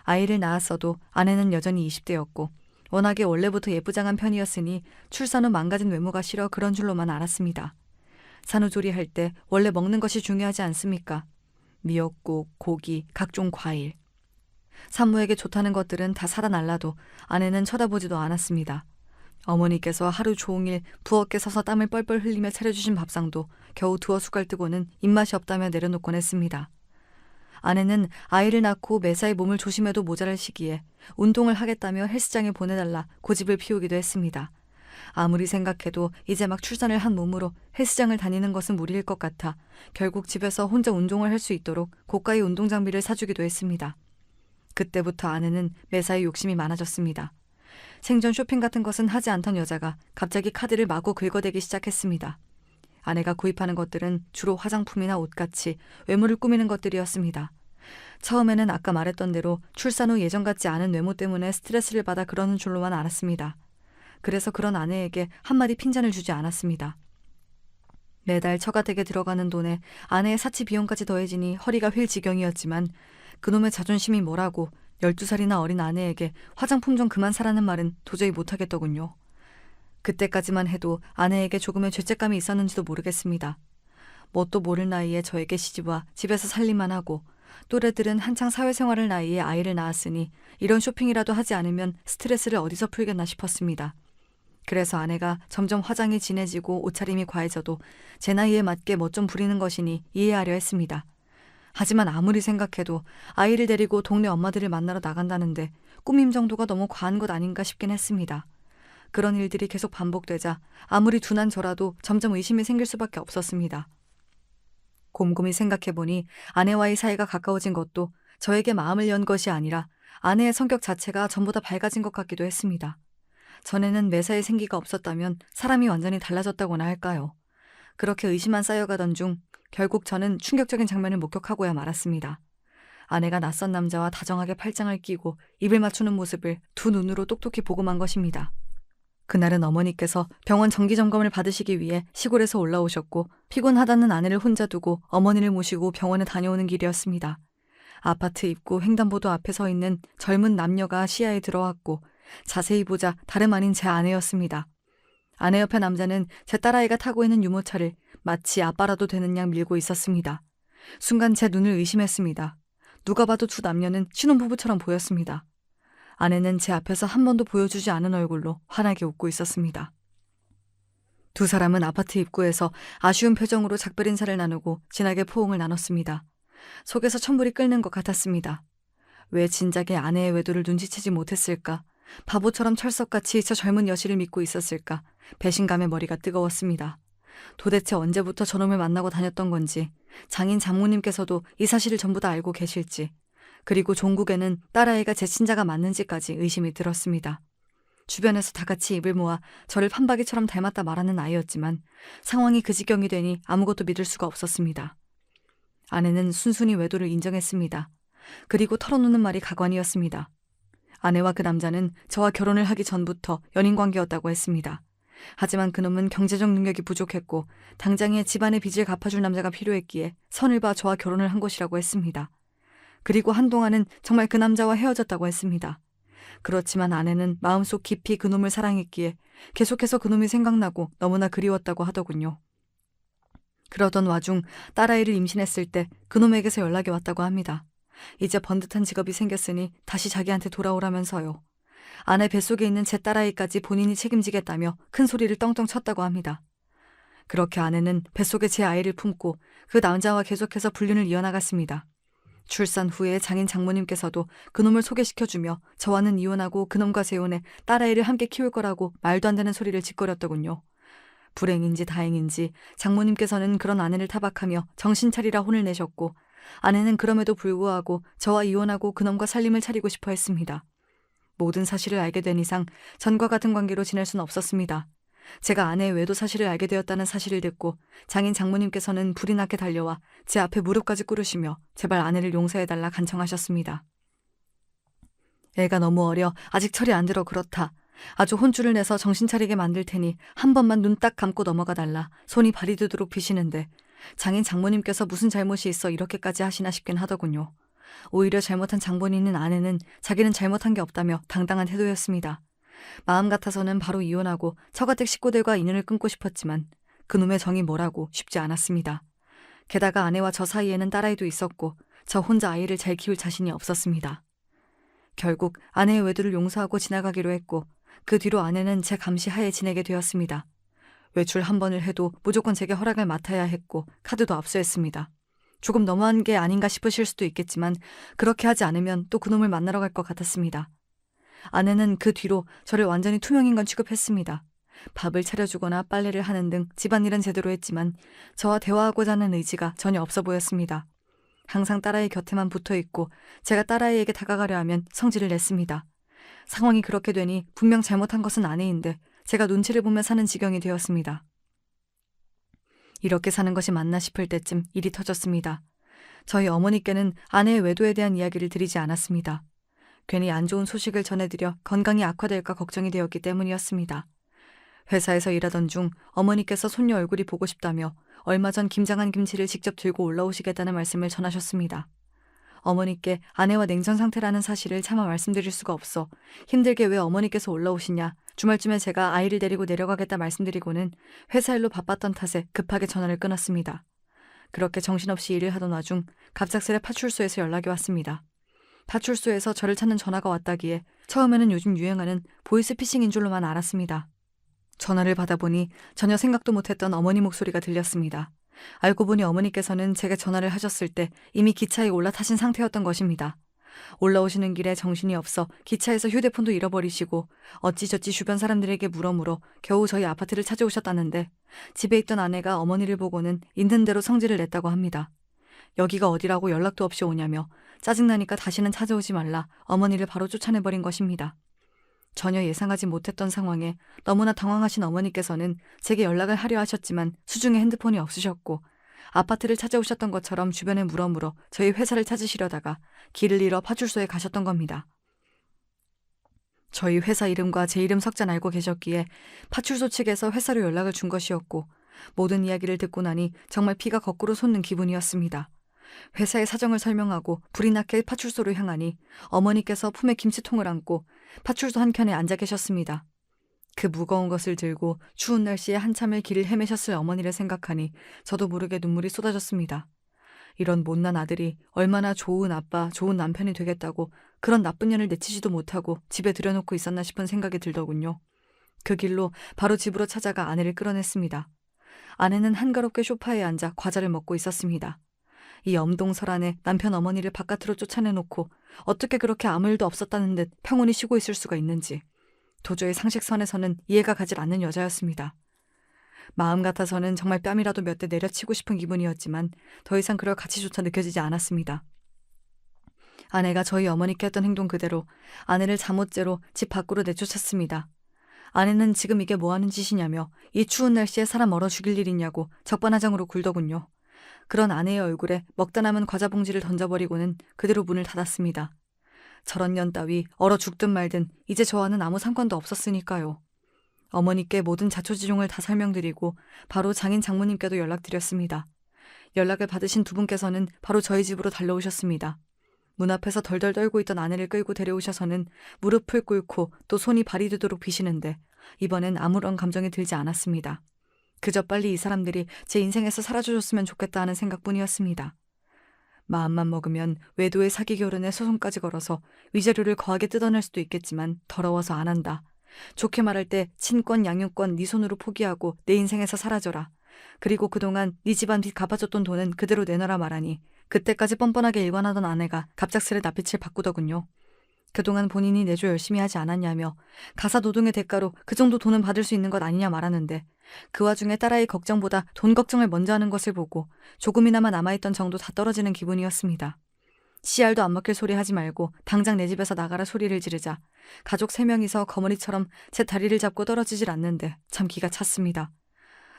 아이를 낳았어도 아내는 여전히 20대였고 워낙에 원래부터 예쁘장한 편이었으니 출산 후 망가진 외모가 싫어 그런 줄로만 알았습니다. 산후조리할 때 원래 먹는 것이 중요하지 않습니까? 미역국, 고기, 각종 과일. 산모에게 좋다는 것들은 다 사다 날라도 아내는 쳐다보지도 않았습니다. 어머니께서 하루 종일 부엌에 서서 땀을 뻘뻘 흘리며 차려주신 밥상도 겨우 두어 숟갈 뜨고는 입맛이 없다며 내려놓곤 했습니다. 아내는 아이를 낳고 매사에 몸을 조심해도 모자랄 시기에 운동을 하겠다며 헬스장에 보내달라 고집을 피우기도 했습니다. 아무리 생각해도 이제 막 출산을 한 몸으로 헬스장을 다니는 것은 무리일 것 같아 결국 집에서 혼자 운동을 할 수 있도록 고가의 운동 장비를 사주기도 했습니다. 그때부터 아내는 매사에 욕심이 많아졌습니다. 생전 쇼핑 같은 것은 하지 않던 여자가 갑자기 카드를 마구 긁어대기 시작했습니다. 아내가 구입하는 것들은 주로 화장품이나 옷같이 외모를 꾸미는 것들이었습니다. 처음에는 아까 말했던 대로 출산 후 예전 같지 않은 외모 때문에 스트레스를 받아 그러는 줄로만 알았습니다. 그래서 그런 아내에게 한마디 핀잔을 주지 않았습니다. 매달 처가댁에 들어가는 돈에 아내의 사치 비용까지 더해지니 허리가 휠 지경이었지만 그놈의 자존심이 뭐라고 12살이나 어린 아내에게 화장품 좀 그만 사라는 말은 도저히 못하겠더군요. 그때까지만 해도 아내에게 조금의 죄책감이 있었는지도 모르겠습니다. 뭣도 모를 나이에 저에게 시집와 집에서 살림만 하고 또래들은 한창 사회생활을 나이에 아이를 낳았으니 이런 쇼핑이라도 하지 않으면 스트레스를 어디서 풀겠나 싶었습니다. 그래서 아내가 점점 화장이 진해지고 옷차림이 과해져도 제 나이에 맞게 멋 좀 부리는 것이니 이해하려 했습니다. 하지만 아무리 생각해도 아이를 데리고 동네 엄마들을 만나러 나간다는데 꾸밈 정도가 너무 과한 것 아닌가 싶긴 했습니다. 그런 일들이 계속 반복되자 아무리 둔한 저라도 점점 의심이 생길 수밖에 없었습니다. 곰곰이 생각해보니 아내와의 사이가 가까워진 것도 저에게 마음을 연 것이 아니라 아내의 성격 자체가 전보다 밝아진 것 같기도 했습니다. 전에는 매사에 생기가 없었다면 사람이 완전히 달라졌다고나 할까요? 그렇게 의심만 쌓여가던 중 결국 저는 충격적인 장면을 목격하고야 말았습니다. 아내가 낯선 남자와 다정하게 팔짱을 끼고 입을 맞추는 모습을 두 눈으로 똑똑히 보고만 것입니다. 그날은 어머니께서 병원 정기점검을 받으시기 위해 시골에서 올라오셨고 피곤하다는 아내를 혼자 두고 어머니를 모시고 병원에 다녀오는 길이었습니다. 아파트 입구 횡단보도 앞에 서 있는 젊은 남녀가 시야에 들어왔고 자세히 보자 다름 아닌 제 아내였습니다. 아내 옆에 남자는 제 딸아이가 타고 있는 유모차를 마치 아빠라도 되는 양 밀고 있었습니다. 순간 제 눈을 의심했습니다. 누가 봐도 두 남녀는 신혼부부처럼 보였습니다. 아내는 제 앞에서 한 번도 보여주지 않은 얼굴로 환하게 웃고 있었습니다. 두 사람은 아파트 입구에서 아쉬운 표정으로 작별 인사를 나누고 진하게 포옹을 나눴습니다. 속에서 천불이 끓는 것 같았습니다. 왜 진작에 아내의 외도를 눈치채지 못했을까? 바보처럼 철석같이 저 젊은 여실을 믿고 있었을까? 배신감에 머리가 뜨거웠습니다. 도대체 언제부터 저놈을 만나고 다녔던 건지, 장인 장모님께서도 이 사실을 전부 다 알고 계실지, 그리고 종국에는 딸아이가 제 친자가 맞는지까지 의심이 들었습니다. 주변에서 다 같이 입을 모아 저를 판박이처럼 닮았다 말하는 아이였지만 상황이 그 지경이 되니 아무것도 믿을 수가 없었습니다. 아내는 순순히 외도를 인정했습니다. 그리고 털어놓는 말이 가관이었습니다. 아내와 그 남자는 저와 결혼을 하기 전부터 연인관계였다고 했습니다. 하지만 그놈은 경제적 능력이 부족했고 당장에 집안의 빚을 갚아줄 남자가 필요했기에 선을 봐 저와 결혼을 한 것이라고 했습니다. 그리고 한동안은 정말 그 남자와 헤어졌다고 했습니다. 그렇지만 아내는 마음속 깊이 그놈을 사랑했기에 계속해서 그놈이 생각나고 너무나 그리웠다고 하더군요. 그러던 와중 딸아이를 임신했을 때 그놈에게서 연락이 왔다고 합니다. 이제 번듯한 직업이 생겼으니 다시 자기한테 돌아오라면서요. 아내 뱃속에 있는 제 딸아이까지 본인이 책임지겠다며 큰 소리를 떵떵 쳤다고 합니다. 그렇게 아내는 뱃속에 제 아이를 품고 그 남자와 계속해서 불륜을 이어나갔습니다. 출산 후에 장인 장모님께서도 그놈을 소개시켜주며 저와는 이혼하고 그놈과 재혼해 딸아이를 함께 키울 거라고 말도 안 되는 소리를 짓거렸더군요. 불행인지 다행인지 장모님께서는 그런 아내를 타박하며 정신 차리라 혼을 내셨고 아내는 그럼에도 불구하고 저와 이혼하고 그놈과 살림을 차리고 싶어 했습니다. 모든 사실을 알게 된 이상 전과 같은 관계로 지낼 수는 없었습니다. 제가 아내의 외도 사실을 알게 되었다는 사실을 듣고 장인 장모님께서는 불이 나게 달려와 제 앞에 무릎까지 꿇으시며 제발 아내를 용서해달라 간청하셨습니다. 애가 너무 어려 아직 철이 안 들어 그렇다. 아주 혼쭐을 내서 정신 차리게 만들 테니 한 번만 눈 딱 감고 넘어가 달라 손이 발이 되도록 비시는데 장인 장모님께서 무슨 잘못이 있어 이렇게까지 하시나 싶긴 하더군요. 오히려 잘못한 장본이 있는 아내는 자기는 잘못한 게 없다며 당당한 태도였습니다. 마음 같아서는 바로 이혼하고 처가댁 식구들과 인연을 끊고 싶었지만 그놈의 정이 뭐라고 쉽지 않았습니다. 게다가 아내와 저 사이에는 딸아이도 있었고 저 혼자 아이를 잘 키울 자신이 없었습니다. 결국 아내의 외도를 용서하고 지나가기로 했고 그 뒤로 아내는 제 감시하에 지내게 되었습니다. 외출 한 번을 해도 무조건 제게 허락을 맡아야 했고 카드도 압수했습니다. 조금 너무한 게 아닌가 싶으실 수도 있겠지만 그렇게 하지 않으면 또 그놈을 만나러 갈 것 같았습니다. 아내는 그 뒤로 저를 완전히 투명인간 취급했습니다. 밥을 차려주거나 빨래를 하는 등 집안일은 제대로 했지만 저와 대화하고자 하는 의지가 전혀 없어 보였습니다. 항상 딸아이 곁에만 붙어있고 제가 딸아이에게 다가가려 하면 성질을 냈습니다. 상황이 그렇게 되니 분명 잘못한 것은 아내인데 제가 눈치를 보며 사는 지경이 되었습니다. 이렇게 사는 것이 맞나 싶을 때쯤 일이 터졌습니다. 저희 어머니께는 아내의 외도에 대한 이야기를 드리지 않았습니다. 괜히 안 좋은 소식을 전해드려 건강이 악화될까 걱정이 되었기 때문이었습니다. 회사에서 일하던 중 어머니께서 손녀 얼굴이 보고 싶다며 얼마 전 김장한 김치를 직접 들고 올라오시겠다는 말씀을 전하셨습니다. 어머니께 아내와 냉전 상태라는 사실을 차마 말씀드릴 수가 없어 힘들게 왜 어머니께서 올라오시냐, 주말쯤에 제가 아이를 데리고 내려가겠다 말씀드리고는 회사 일로 바빴던 탓에 급하게 전화를 끊었습니다. 그렇게 정신없이 일을 하던 와중 갑작스레 파출소에서 연락이 왔습니다. 파출소에서 저를 찾는 전화가 왔다기에 처음에는 요즘 유행하는 보이스피싱인 줄로만 알았습니다. 전화를 받아보니 전혀 생각도 못했던 어머니 목소리가 들렸습니다. 알고 보니 어머니께서는 제게 전화를 하셨을 때 이미 기차에 올라타신 상태였던 것입니다. 올라오시는 길에 정신이 없어 기차에서 휴대폰도 잃어버리시고 어찌저찌 주변 사람들에게 물어 겨우 저희 아파트를 찾아오셨다는데 집에 있던 아내가 어머니를 보고는 있는 대로 성질을 냈다고 합니다. 여기가 어디라고 연락도 없이 오냐며 짜증나니까 다시는 찾아오지 말라 어머니를 바로 쫓아내버린 것입니다. 전혀 예상하지 못했던 상황에 너무나 당황하신 어머니께서는 제게 연락을 하려 하셨지만 수중에 핸드폰이 없으셨고 아파트를 찾아오셨던 것처럼 주변에 물어 저희 회사를 찾으시려다가 길을 잃어 파출소에 가셨던 겁니다. 저희 회사 이름과 제 이름 석잔 알고 계셨기에 파출소 측에서 회사로 연락을 준 것이었고 모든 이야기를 듣고 나니 정말 피가 거꾸로 솟는 기분이었습니다. 회사의 사정을 설명하고 불이 나게 파출소로 향하니 어머니께서 품에 김치통을 안고 파출소 한켠에 앉아 계셨습니다. 그 무거운 것을 들고 추운 날씨에 한참을 길을 헤매셨을 어머니를 생각하니 저도 모르게 눈물이 쏟아졌습니다. 이런 못난 아들이 얼마나 좋은 아빠, 좋은 남편이 되겠다고 그런 나쁜 년을 내치지도 못하고 집에 들여놓고 있었나 싶은 생각이 들더군요. 그 길로 바로 집으로 찾아가 아내를 끌어냈습니다. 아내는 한가롭게 소파에 앉아 과자를 먹고 있었습니다. 이 엄동설안에 남편 어머니를 바깥으로 쫓아내놓고 어떻게 그렇게 아무 일도 없었다는 듯 평온히 쉬고 있을 수가 있는지 도저히 상식선에서는 이해가 가질 않는 여자였습니다. 마음 같아서는 정말 뺨이라도 몇 대 내려치고 싶은 기분이었지만 더 이상 그럴 가치조차 느껴지지 않았습니다. 아내가 저희 어머니께 했던 행동 그대로 아내를 잠옷째로 집 밖으로 내쫓았습니다. 아내는 지금 이게 뭐하는 짓이냐며 이 추운 날씨에 사람 얼어 죽일 일 있냐고 적반하장으로 굴더군요. 그런 아내의 얼굴에 먹다 남은 과자 봉지를 던져버리고는 그대로 문을 닫았습니다. 저런 년 따위 얼어 죽든 말든 이제 저와는 아무 상관도 없었으니까요. 어머니께 모든 자초지종을 다 설명드리고 바로 장인 장모님께도 연락드렸습니다. 연락을 받으신 두 분께서는 바로 저희 집으로 달려오셨습니다. 문 앞에서 덜덜 떨고 있던 아내를 끌고 데려오셔서는 무릎을 꿇고 또 손이 발이 되도록 비시는데 이번엔 아무런 감정이 들지 않았습니다. 그저 빨리 이 사람들이 제 인생에서 사라져줬으면 좋겠다 하는 생각뿐이었습니다. 마음만 먹으면 외도의 사기 결혼에 소송까지 걸어서 위자료를 거하게 뜯어낼 수도 있겠지만 더러워서 안 한다. 좋게 말할 때 친권 양육권 네 손으로 포기하고 내 인생에서 사라져라. 그리고 그동안 네 집안 빚 갚아줬던 돈은 그대로 내놔라 말하니 그때까지 뻔뻔하게 일관하던 아내가 갑작스레 낯빛을 바꾸더군요. 그동안 본인이 내조 열심히 하지 않았냐며 가사 노동의 대가로 그 정도 돈은 받을 수 있는 것 아니냐 말하는데 그 와중에 딸아이 걱정보다 돈 걱정을 먼저 하는 것을 보고 조금이나마 남아있던 정도 다 떨어지는 기분이었습니다. 씨알도 안 먹힐 소리 하지 말고 당장 내 집에서 나가라 소리를 지르자 가족 3명이서 거머리처럼 제 다리를 잡고 떨어지질 않는데 참 기가 찼습니다.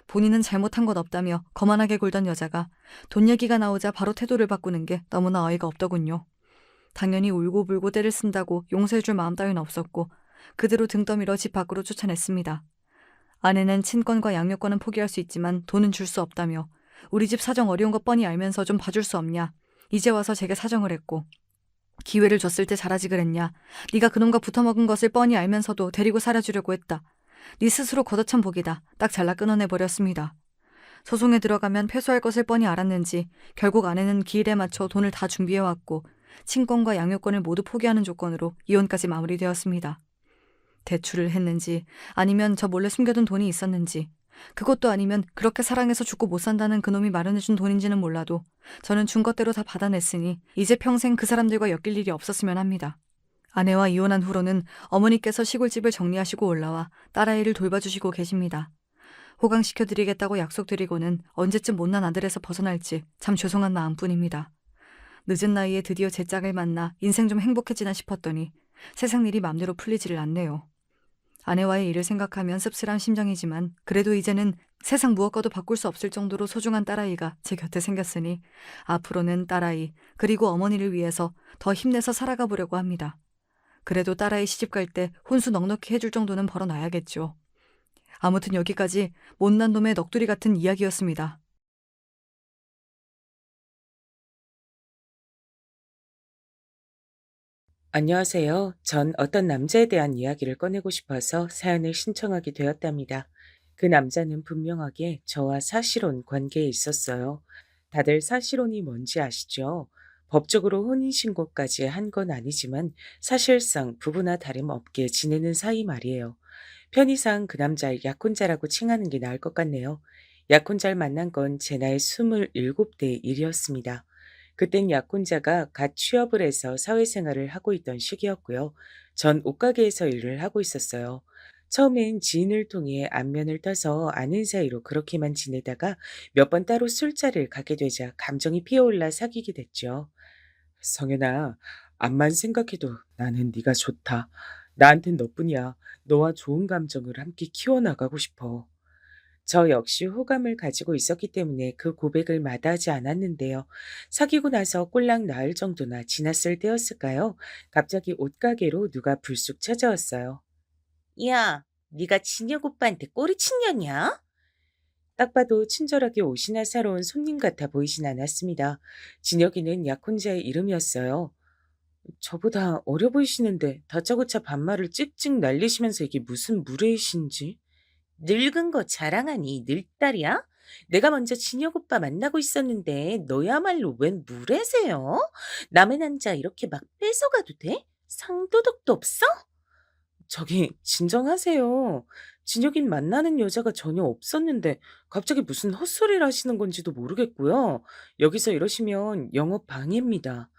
본인은 잘못한 것 없다며 거만하게 굴던 여자가 돈 얘기가 나오자 바로 태도를 바꾸는 게 너무나 어이가 없더군요. 당연히 울고불고 떼를 쓴다고 용서해줄 마음 따윈 없었고 그대로 등 떠밀어 집 밖으로 쫓아냈습니다. 아내는 친권과 양육권은 포기할 수 있지만 돈은 줄 수 없다며 우리 집 사정 어려운 거 뻔히 알면서 좀 봐줄 수 없냐. 이제 와서 제게 사정을 했고 기회를 줬을 때 잘하지 그랬냐. 네가 그놈과 붙어먹은 것을 뻔히 알면서도 데리고 살아주려고 했다. 네 스스로 걷어찬 복이다. 딱 잘라 끊어내버렸습니다. 소송에 들어가면 패소할 것을 뻔히 알았는지 결국 아내는 기일에 맞춰 돈을 다 준비해왔고 친권과 양육권을 모두 포기하는 조건으로 이혼까지 마무리되었습니다. 대출을 했는지 아니면 저 몰래 숨겨둔 돈이 있었는지 그것도 아니면 그렇게 사랑해서 죽고 못 산다는 그놈이 마련해준 돈인지는 몰라도 저는 준 것대로 다 받아냈으니 이제 평생 그 사람들과 엮일 일이 없었으면 합니다. 아내와 이혼한 후로는 어머니께서 시골집을 정리하시고 올라와 딸아이를 돌봐주시고 계십니다. 호강시켜드리겠다고 약속드리고는 언제쯤 못난 아들에서 벗어날지 참 죄송한 마음뿐입니다. 늦은 나이에 드디어 제 짝을 만나 인생 좀 행복해지나 싶었더니 세상 일이 맘대로 풀리지를 않네요. 아내와의 일을 생각하면 씁쓸한 심정이지만 그래도 이제는 세상 무엇과도 바꿀 수 없을 정도로 소중한 딸아이가 제 곁에 생겼으니 앞으로는 딸아이 그리고 어머니를 위해서 더 힘내서 살아가 보려고 합니다. 그래도 딸아이 시집 갈 때 혼수 넉넉히 해줄 정도는 벌어놔야겠죠. 아무튼 여기까지 못난 놈의 넋두리 같은 이야기였습니다. 안녕하세요. 전 어떤 남자에 대한 이야기를 꺼내고 싶어서 사연을 신청하게 되었답니다. 그 남자는 분명하게 저와 사실혼 관계에 있었어요. 다들 사실혼이 뭔지 아시죠? 법적으로 혼인신고까지 한 건 아니지만 사실상 부부나 다름없게 지내는 사이 말이에요. 편의상 그 남자를 약혼자라고 칭하는 게 나을 것 같네요. 약혼자를 만난 건 제 나이 27대 일이었습니다. 그땐 약혼자가 갓 취업을 해서 사회생활을 하고 있던 시기였고요. 전 옷가게에서 일을 하고 있었어요. 처음엔 지인을 통해 안면을 떠서 아는 사이로 그렇게만 지내다가 몇 번 따로 술자리를 가게 되자 감정이 피어올라 사귀게 됐죠. 성현아, 암만 생각해도 나는 네가 좋다. 나한텐 너뿐이야. 너와 좋은 감정을 함께 키워나가고 싶어. 저 역시 호감을 가지고 있었기 때문에 그 고백을 마다하지 않았는데요. 사귀고 나서 꼴랑 나흘 정도나 지났을 때였을까요? 갑자기 옷가게로 누가 불쑥 찾아왔어요. 야, 네가 진혁 오빠한테 꼬리친 년이야? 딱 봐도 친절하게 옷이나 사러 온 손님 같아 보이진 않았습니다. 진혁이는 약혼자의 이름이었어요. 저보다 어려 보이시는데 다짜고짜 반말을 찍찍 날리시면서 이게 무슨 무례이신지. 늙은 거 자랑하니 늙딸이야? 내가 먼저 진혁 오빠 만나고 있었는데 너야말로 웬 무례세요? 남의 남자 이렇게 막 뺏어가도 돼? 상도덕도 없어? 저기 진정하세요. 진혁인 만나는 여자가 전혀 없었는데 갑자기 무슨 헛소리를 하시는 건지도 모르겠고요. 여기서 이러시면 영업 방해입니다.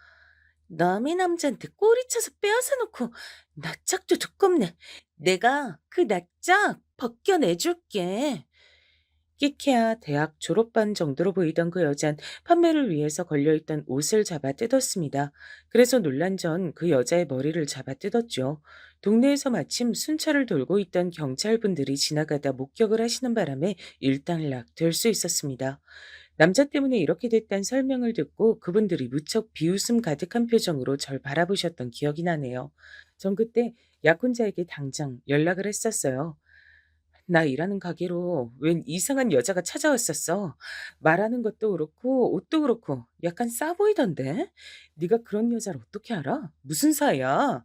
남의 남자한테 꼬리쳐서 빼앗아 놓고 낯짝도 두껍네. 내가 그 낯짝 벗겨내줄게. 끼케야 대학 졸업반 정도로 보이던 그 여잔 판매를 위해서 걸려있던 옷을 잡아 뜯었습니다. 그래서 놀란 전 그 여자의 머리를 잡아 뜯었죠. 동네에서 마침 순찰을 돌고 있던 경찰분들이 지나가다 목격을 하시는 바람에 일단락 될 수 있었습니다. 남자 때문에 이렇게 됐다는 설명을 듣고 그분들이 무척 비웃음 가득한 표정으로 절 바라보셨던 기억이 나네요. 전 그때 약혼자에게 당장 연락을 했었어요. 나 일하는 가게로 웬 이상한 여자가 찾아왔었어. 말하는 것도 그렇고 옷도 그렇고 약간 싸 보이던데? 네가 그런 여자를 어떻게 알아? 무슨 사이야?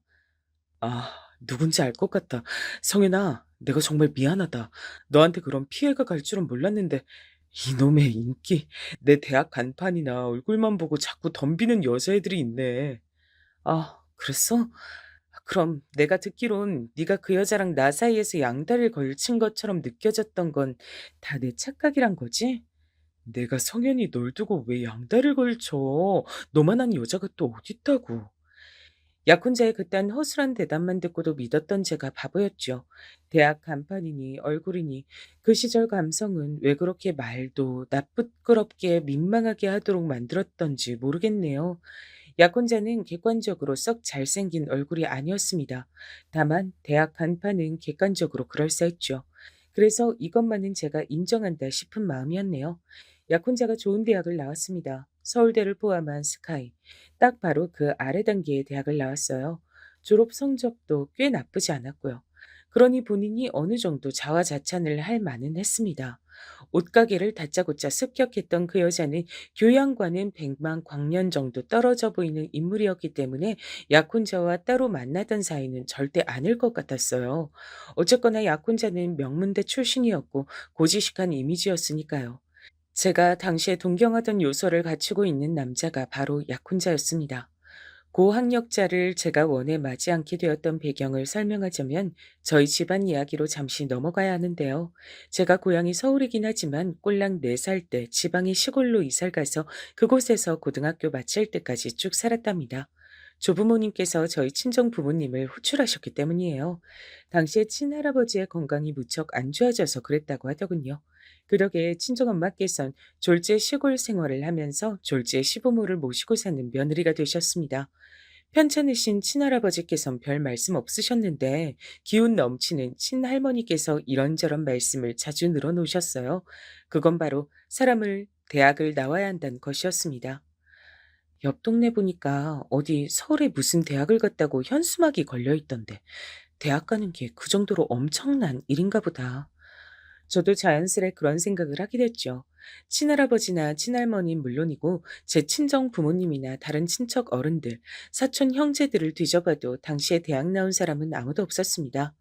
아, 누군지 알 것 같다. 성현아, 내가 정말 미안하다. 너한테 그런 피해가 갈 줄은 몰랐는데 이놈의 인기. 내 대학 간판이나 얼굴만 보고 자꾸 덤비는 여자애들이 있네. 아, 그랬어? 그럼 내가 듣기론 네가 그 여자랑 나 사이에서 양다리를 걸친 것처럼 느껴졌던 건 다 내 착각이란 거지? 내가 성현이 널 두고 왜 양다리를 걸쳐? 너만한 여자가 또 어딨다고. 약혼자의 그딴 허술한 대답만 듣고도 믿었던 제가 바보였죠. 대학 간판이니 얼굴이니 그 시절 감성은 왜 그렇게 말도 나쁘끄럽게 민망하게 하도록 만들었던지 모르겠네요. 약혼자는 객관적으로 썩 잘생긴 얼굴이 아니었습니다. 다만 대학 간판은 객관적으로 그럴싸했죠. 그래서 이것만은 제가 인정한다 싶은 마음이었네요. 약혼자가 좋은 대학을 나왔습니다. 서울대를 포함한 스카이. 딱 바로 그 아래 단계의 대학을 나왔어요. 졸업 성적도 꽤 나쁘지 않았고요. 그러니 본인이 어느 정도 자화자찬을 할 만은 했습니다. 옷가게를 다짜고짜 습격했던 그 여자는 교양과는 백만 광년 정도 떨어져 보이는 인물이었기 때문에 약혼자와 따로 만나던 사이는 절대 아닐 것 같았어요. 어쨌거나 약혼자는 명문대 출신이었고 고지식한 이미지였으니까요. 제가 당시에 동경하던 요소를 갖추고 있는 남자가 바로 약혼자였습니다. 고학력자를 제가 원해 맞이 않게 되었던 배경을 설명하자면 저희 집안 이야기로 잠시 넘어가야 하는데요. 제가 고향이 서울이긴 하지만 꼴랑 4살 때 지방의 시골로 이사를 가서 그곳에서 고등학교 마칠 때까지 쭉 살았답니다. 조부모님께서 저희 친정 부모님을 호출하셨기 때문이에요. 당시에 친할아버지의 건강이 무척 안 좋아져서 그랬다고 하더군요. 그 덕에 친정엄마께선 졸지에 시골 생활을 하면서 졸지에 시부모를 모시고 사는 며느리가 되셨습니다. 편찮으신 친할아버지께선 별 말씀 없으셨는데 기운 넘치는 친할머니께서 이런저런 말씀을 자주 늘어놓으셨어요. 그건 바로 사람을 대학을 나와야 한다는 것이었습니다. 옆 동네 보니까 어디 서울에 무슨 대학을 갔다고 현수막이 걸려 있던데 대학 가는 게 그 정도로 엄청난 일인가 보다. 저도 자연스레 그런 생각을 하게 됐죠. 친할아버지나 친할머니는 물론이고 제 친정 부모님이나 다른 친척 어른들, 사촌 형제들을 뒤져봐도 당시에 대학 나온 사람은 아무도 없었습니다.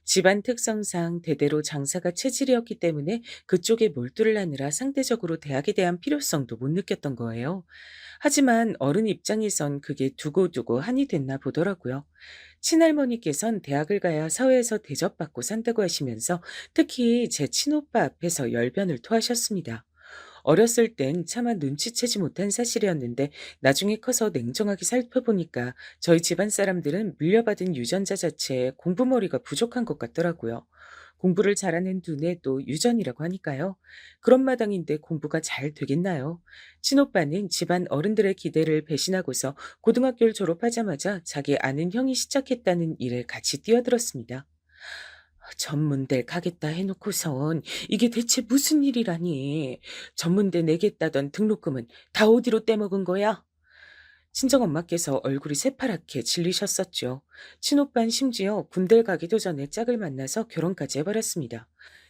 집안 특성상 대대로 장사가 체질이었기 때문에 그쪽에 몰두를 하느라 상대적으로 대학에 대한 필요성도 못 느꼈던 거예요. 하지만 어른 입장에선 그게 두고두고 한이 됐나 보더라고요. 친할머니께선 대학을 가야 사회에서 대접받고 산다고 하시면서 특히 제 친오빠 앞에서 열변을 토하셨습니다. 어렸을 땐 차마 눈치채지 못한 사실이었는데 나중에 커서 냉정하게 살펴보니까 저희 집안 사람들은 물려받은 유전자 자체에 공부머리가 부족한 것 같더라고요. 공부를 잘하는 두뇌도 유전이라고 하니까요. 그런 마당인데 공부가 잘 되겠나요? 친오빠는 집안 어른들의 기대를 배신하고서 고등학교를 졸업하자마자 자기 아는 형이 시작했다는 일에 같이 뛰어들었습니다. 전문대 가겠다 해놓고선 이게 대체 무슨 일이라니. 전문대 내겠다던 등록금은 다 어디로 떼먹은 거야? 친정엄마께서 얼굴이 새파랗게 질리셨었죠. 친오빤 심지어 군대를 가기도 전에 짝을 만나서 결혼까지 해버렸습니다.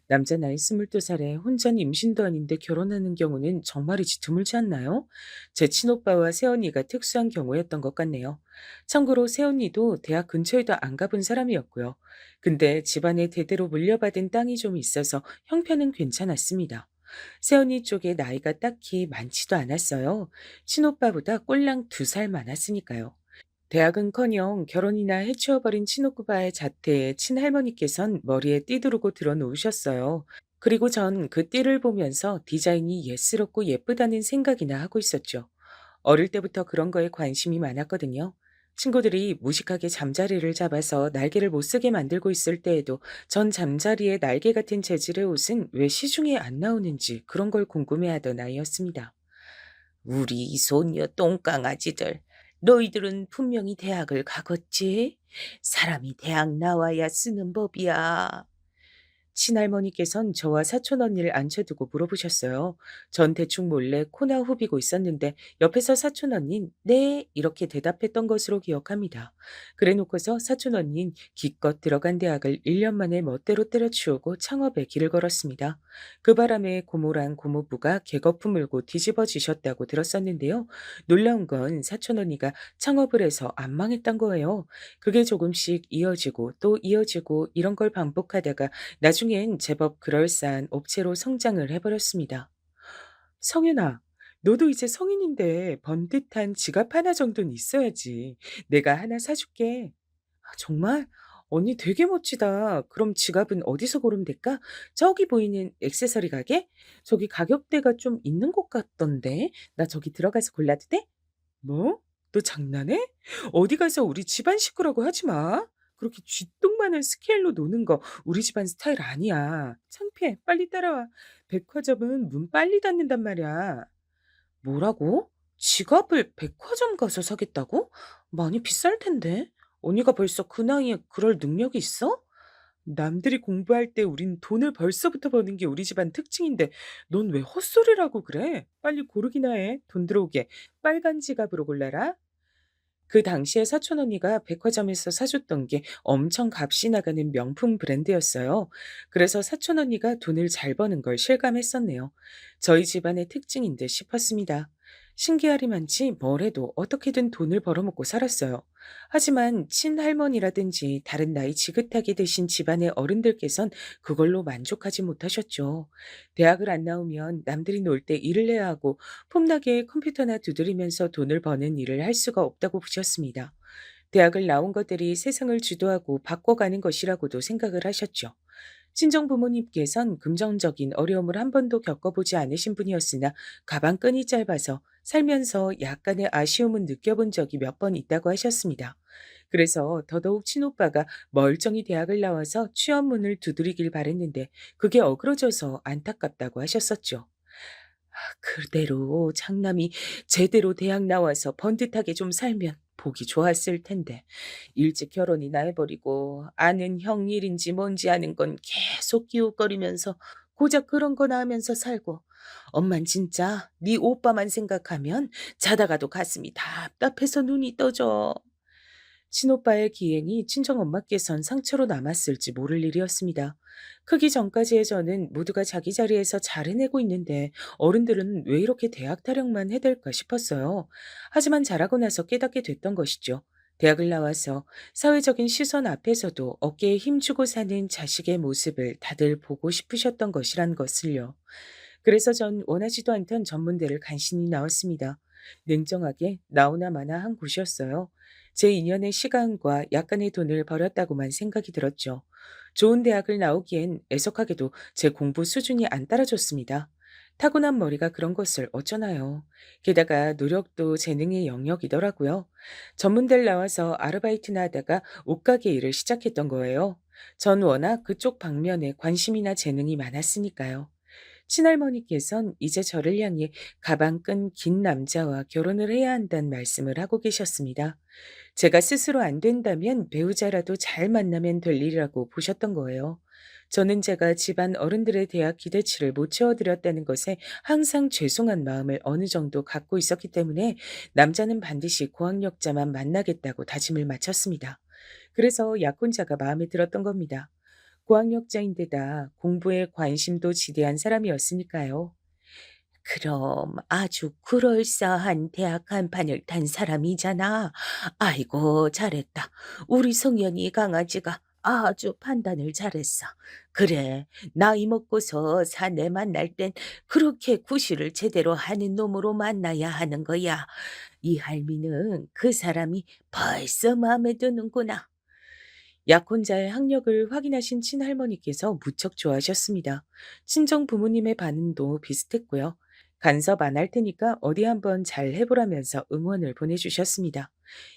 남자 나이 22살에 혼전 임신도 아닌데 결혼하는 경우는 정말이지 드물지 않나요? 제 친오빠와 새언니가 특수한 경우였던 것 같네요. 참고로 새언니도 대학 근처에도 안 가본 사람이었고요. 근데 집안에 대대로 물려받은 땅이 좀 있어서 형편은 괜찮았습니다. 새언니 쪽에 나이가 딱히 많지도 않았어요. 친오빠보다 꼴랑 2살 많았으니까요. 대학은커녕 결혼이나 해치워버린 친오빠의 자태에 친할머니께선 머리에 띠 두르고 들어놓으셨어요. 그리고 전 그 띠를 보면서 디자인이 예스럽고 예쁘다는 생각이나 하고 있었죠. 어릴 때부터 그런 거에 관심이 많았거든요. 친구들이 무식하게 잠자리를 잡아서 날개를 못 쓰게 만들고 있을 때에도 전 잠자리에 날개 같은 재질의 옷은 왜 시중에 안 나오는지 그런 걸 궁금해하던 아이였습니다. 우리 소녀 똥강아지들, 너희들은 분명히 대학을 가겠지? 사람이 대학 나와야 쓰는 법이야. 친할머니께선 저와 사촌 언니를 앉혀두고 물어보셨어요. 전 대충 몰래 코나 후비고 있었는데 옆에서 사촌 언닌 네 이렇게 대답했던 것으로 기억합니다. 그래놓고서 사촌 언닌 기껏 들어간 대학을 1년 만에 멋대로 때려치우고 창업에 길을 걸었습니다. 그 바람에 고모랑 고모부가 개거품 물고 뒤집어지셨다고 들었었는데요. 놀라운 건 사촌 언니가 창업을 해서 안 망했던 거예요. 그게 조금씩 이어지고 또 이어지고 이런 걸 반복하다가 나중엔 제법 그럴싸한 업체로 성장을 해버렸습니다. 성윤아, 너도 이제 성인인데 번듯한 지갑 하나 정도는 있어야지. 내가 하나 사줄게. 아, 정말? 언니 되게 멋지다. 그럼 지갑은 어디서 고르면 될까? 저기 보이는 액세서리 가게? 저기 가격대가 좀 있는 것 같던데. 나 저기 들어가서 골라도 돼? 뭐? 너 장난해? 어디 가서 우리 집안 식구라고 하지 마. 그렇게 쥐똥만한 스케일로 노는 거 우리 집안 스타일 아니야. 창피해. 빨리 따라와. 백화점은 문 빨리 닫는단 말이야. 뭐라고? 지갑을 백화점 가서 사겠다고? 많이 비쌀 텐데. 언니가 벌써 그 나이에 그럴 능력이 있어? 남들이 공부할 때 우린 돈을 벌써부터 버는 게 우리 집안 특징인데 넌 왜 헛소리라고 그래? 빨리 고르기나 해. 돈 들어오게. 빨간 지갑으로 골라라. 그 당시에 사촌 언니가 백화점에서 사줬던 게 엄청 값이 나가는 명품 브랜드였어요. 그래서 사촌 언니가 돈을 잘 버는 걸 실감했었네요. 저희 집안의 특징인 듯 싶었습니다. 신기하리만치 뭘 해도 어떻게든 돈을 벌어먹고 살았어요. 하지만 친할머니라든지 다른 나이 지긋하게 드신 집안의 어른들께선 그걸로 만족하지 못하셨죠. 대학을 안 나오면 남들이 놀 때 일을 해야 하고 폼나게 컴퓨터나 두드리면서 돈을 버는 일을 할 수가 없다고 보셨습니다. 대학을 나온 것들이 세상을 주도하고 바꿔가는 것이라고도 생각을 하셨죠. 친정 부모님께선 금전적인 어려움을 한 번도 겪어보지 않으신 분이었으나 가방끈이 짧아서 살면서 약간의 아쉬움은 느껴본 적이 몇 번 있다고 하셨습니다. 그래서 더더욱 친오빠가 멀쩡히 대학을 나와서 취업문을 두드리길 바랬는데 그게 어그러져서 안타깝다고 하셨었죠. 그대로 장남이 제대로 대학 나와서 번듯하게 좀 살면 보기 좋았을 텐데 일찍 결혼이나 해버리고 아는 형 일인지 뭔지 아는 건 계속 기웃거리면서 고작 그런 거나 하면서 살고 엄만 진짜 네 오빠만 생각하면 자다가도 가슴이 답답해서 눈이 떠져. 친오빠의 기행이 친정엄마께선 상처로 남았을지 모를 일이었습니다. 크기 전까지의 저는 모두가 자기 자리에서 잘 해내고 있는데 어른들은 왜 이렇게 대학 타령만 해댈까 싶었어요. 하지만 자라고 나서 깨닫게 됐던 것이죠. 대학을 나와서 사회적인 시선 앞에서도 어깨에 힘주고 사는 자식의 모습을 다들 보고 싶으셨던 것이란 것을요. 그래서 전 원하지도 않던 전문대를 간신히 나왔습니다. 냉정하게 나오나 마나 한 곳이었어요. 제 인연의 시간과 약간의 돈을 버렸다고만 생각이 들었죠. 좋은 대학을 나오기엔 애석하게도 제 공부 수준이 안 따라줬습니다. 타고난 머리가 그런 것을 어쩌나요. 게다가 노력도 재능의 영역이더라고요. 전문대를 나와서 아르바이트나 하다가 옷가게 일을 시작했던 거예요. 전 워낙 그쪽 방면에 관심이나 재능이 많았으니까요. 친할머니께선 이제 저를 향해 가방 끈 긴 남자와 결혼을 해야 한다는 말씀을 하고 계셨습니다. 제가 스스로 안 된다면 배우자라도 잘 만나면 될 일이라고 보셨던 거예요. 저는 제가 집안 어른들에 대한 기대치를 못 채워드렸다는 것에 항상 죄송한 마음을 어느 정도 갖고 있었기 때문에 남자는 반드시 고학력자만 만나겠다고 다짐을 마쳤습니다. 그래서 약혼자가 마음에 들었던 겁니다. 고학력자인데다 공부에 관심도 지대한 사람이었으니까요. 그럼 아주 그럴싸한 대학 한판을 탄 사람이잖아. 아이고, 잘했다. 우리 성현이 강아지가 아주 판단을 잘했어. 그래, 나이 먹고서 사내 만날 땐 그렇게 구실을 제대로 하는 놈으로 만나야 하는 거야. 이 할미는 그 사람이 벌써 마음에 드는구나. 약혼자의 학력을 확인하신 친할머니께서 무척 좋아하셨습니다. 친정 부모님의 반응도 비슷했고요. 간섭 안 할 테니까 어디 한번 잘 해보라면서 응원을 보내주셨습니다.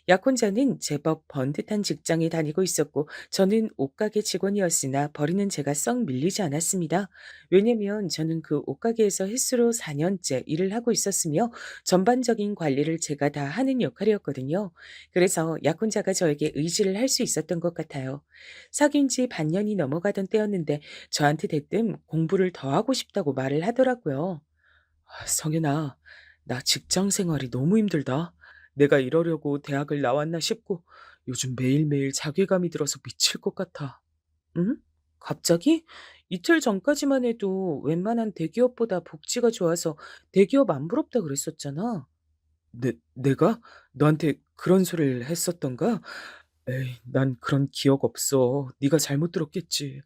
약혼자는 제법 번듯한 직장에 다니고 있었고 저는 옷가게 직원이었으나 버리는 제가 썩 밀리지 않았습니다. 왜냐면 저는 그 옷가게에서 횟수로 4년째 일을 하고 있었으며 전반적인 관리를 제가 다 하는 역할이었거든요. 그래서 약혼자가 저에게 의지를 할 수 있었던 것 같아요. 사귄 지 반년이 넘어가던 때였는데 저한테 대뜸 공부를 더 하고 싶다고 말을 하더라고요. 성현아, 나 직장 생활이 너무 힘들다. 내가 이러려고 대학을 나왔나 싶고 요즘 매일매일 자괴감이 들어서 미칠 것 같아. 응? 갑자기? 이틀 전까지만 해도 웬만한 대기업보다 복지가 좋아서 대기업 안 부럽다 그랬었잖아. 내가? 너한테 그런 소리를 했었던가? 에이, 난 그런 기억 없어. 네가 잘못 들었겠지.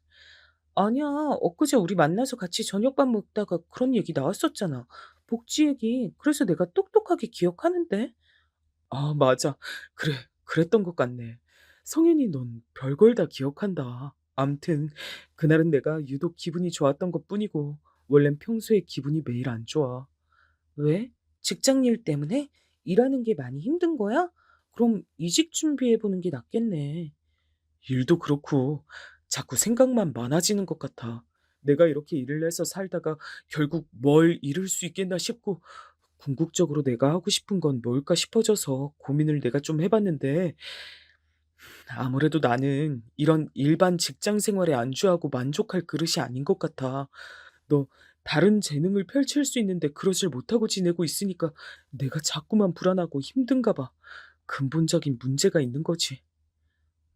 아니야. 엊그제 우리 만나서 같이 저녁밥 먹다가 그런 얘기 나왔었잖아. 복지 얘기. 그래서 내가 똑똑하게 기억하는데. 아, 맞아. 그래. 그랬던 것 같네. 성현이 넌 별걸 다 기억한다. 암튼 그날은 내가 유독 기분이 좋았던 것뿐이고 원래는 평소에 기분이 매일 안 좋아. 왜? 직장 일 때문에? 일하는 게 많이 힘든 거야? 그럼 이직 준비해 보는 게 낫겠네. 일도 그렇고 자꾸 생각만 많아지는 것 같아. 내가 이렇게 일을 해서 살다가 결국 뭘 이룰 수 있겠나 싶고 궁극적으로 내가 하고 싶은 건 뭘까 싶어져서 고민을 내가 좀 해봤는데 아무래도 나는 이런 일반 직장 생활에 안주하고 만족할 그릇이 아닌 것 같아. 너 다른 재능을 펼칠 수 있는데 그러질 못하고 지내고 있으니까 내가 자꾸만 불안하고 힘든가 봐. 근본적인 문제가 있는 거지.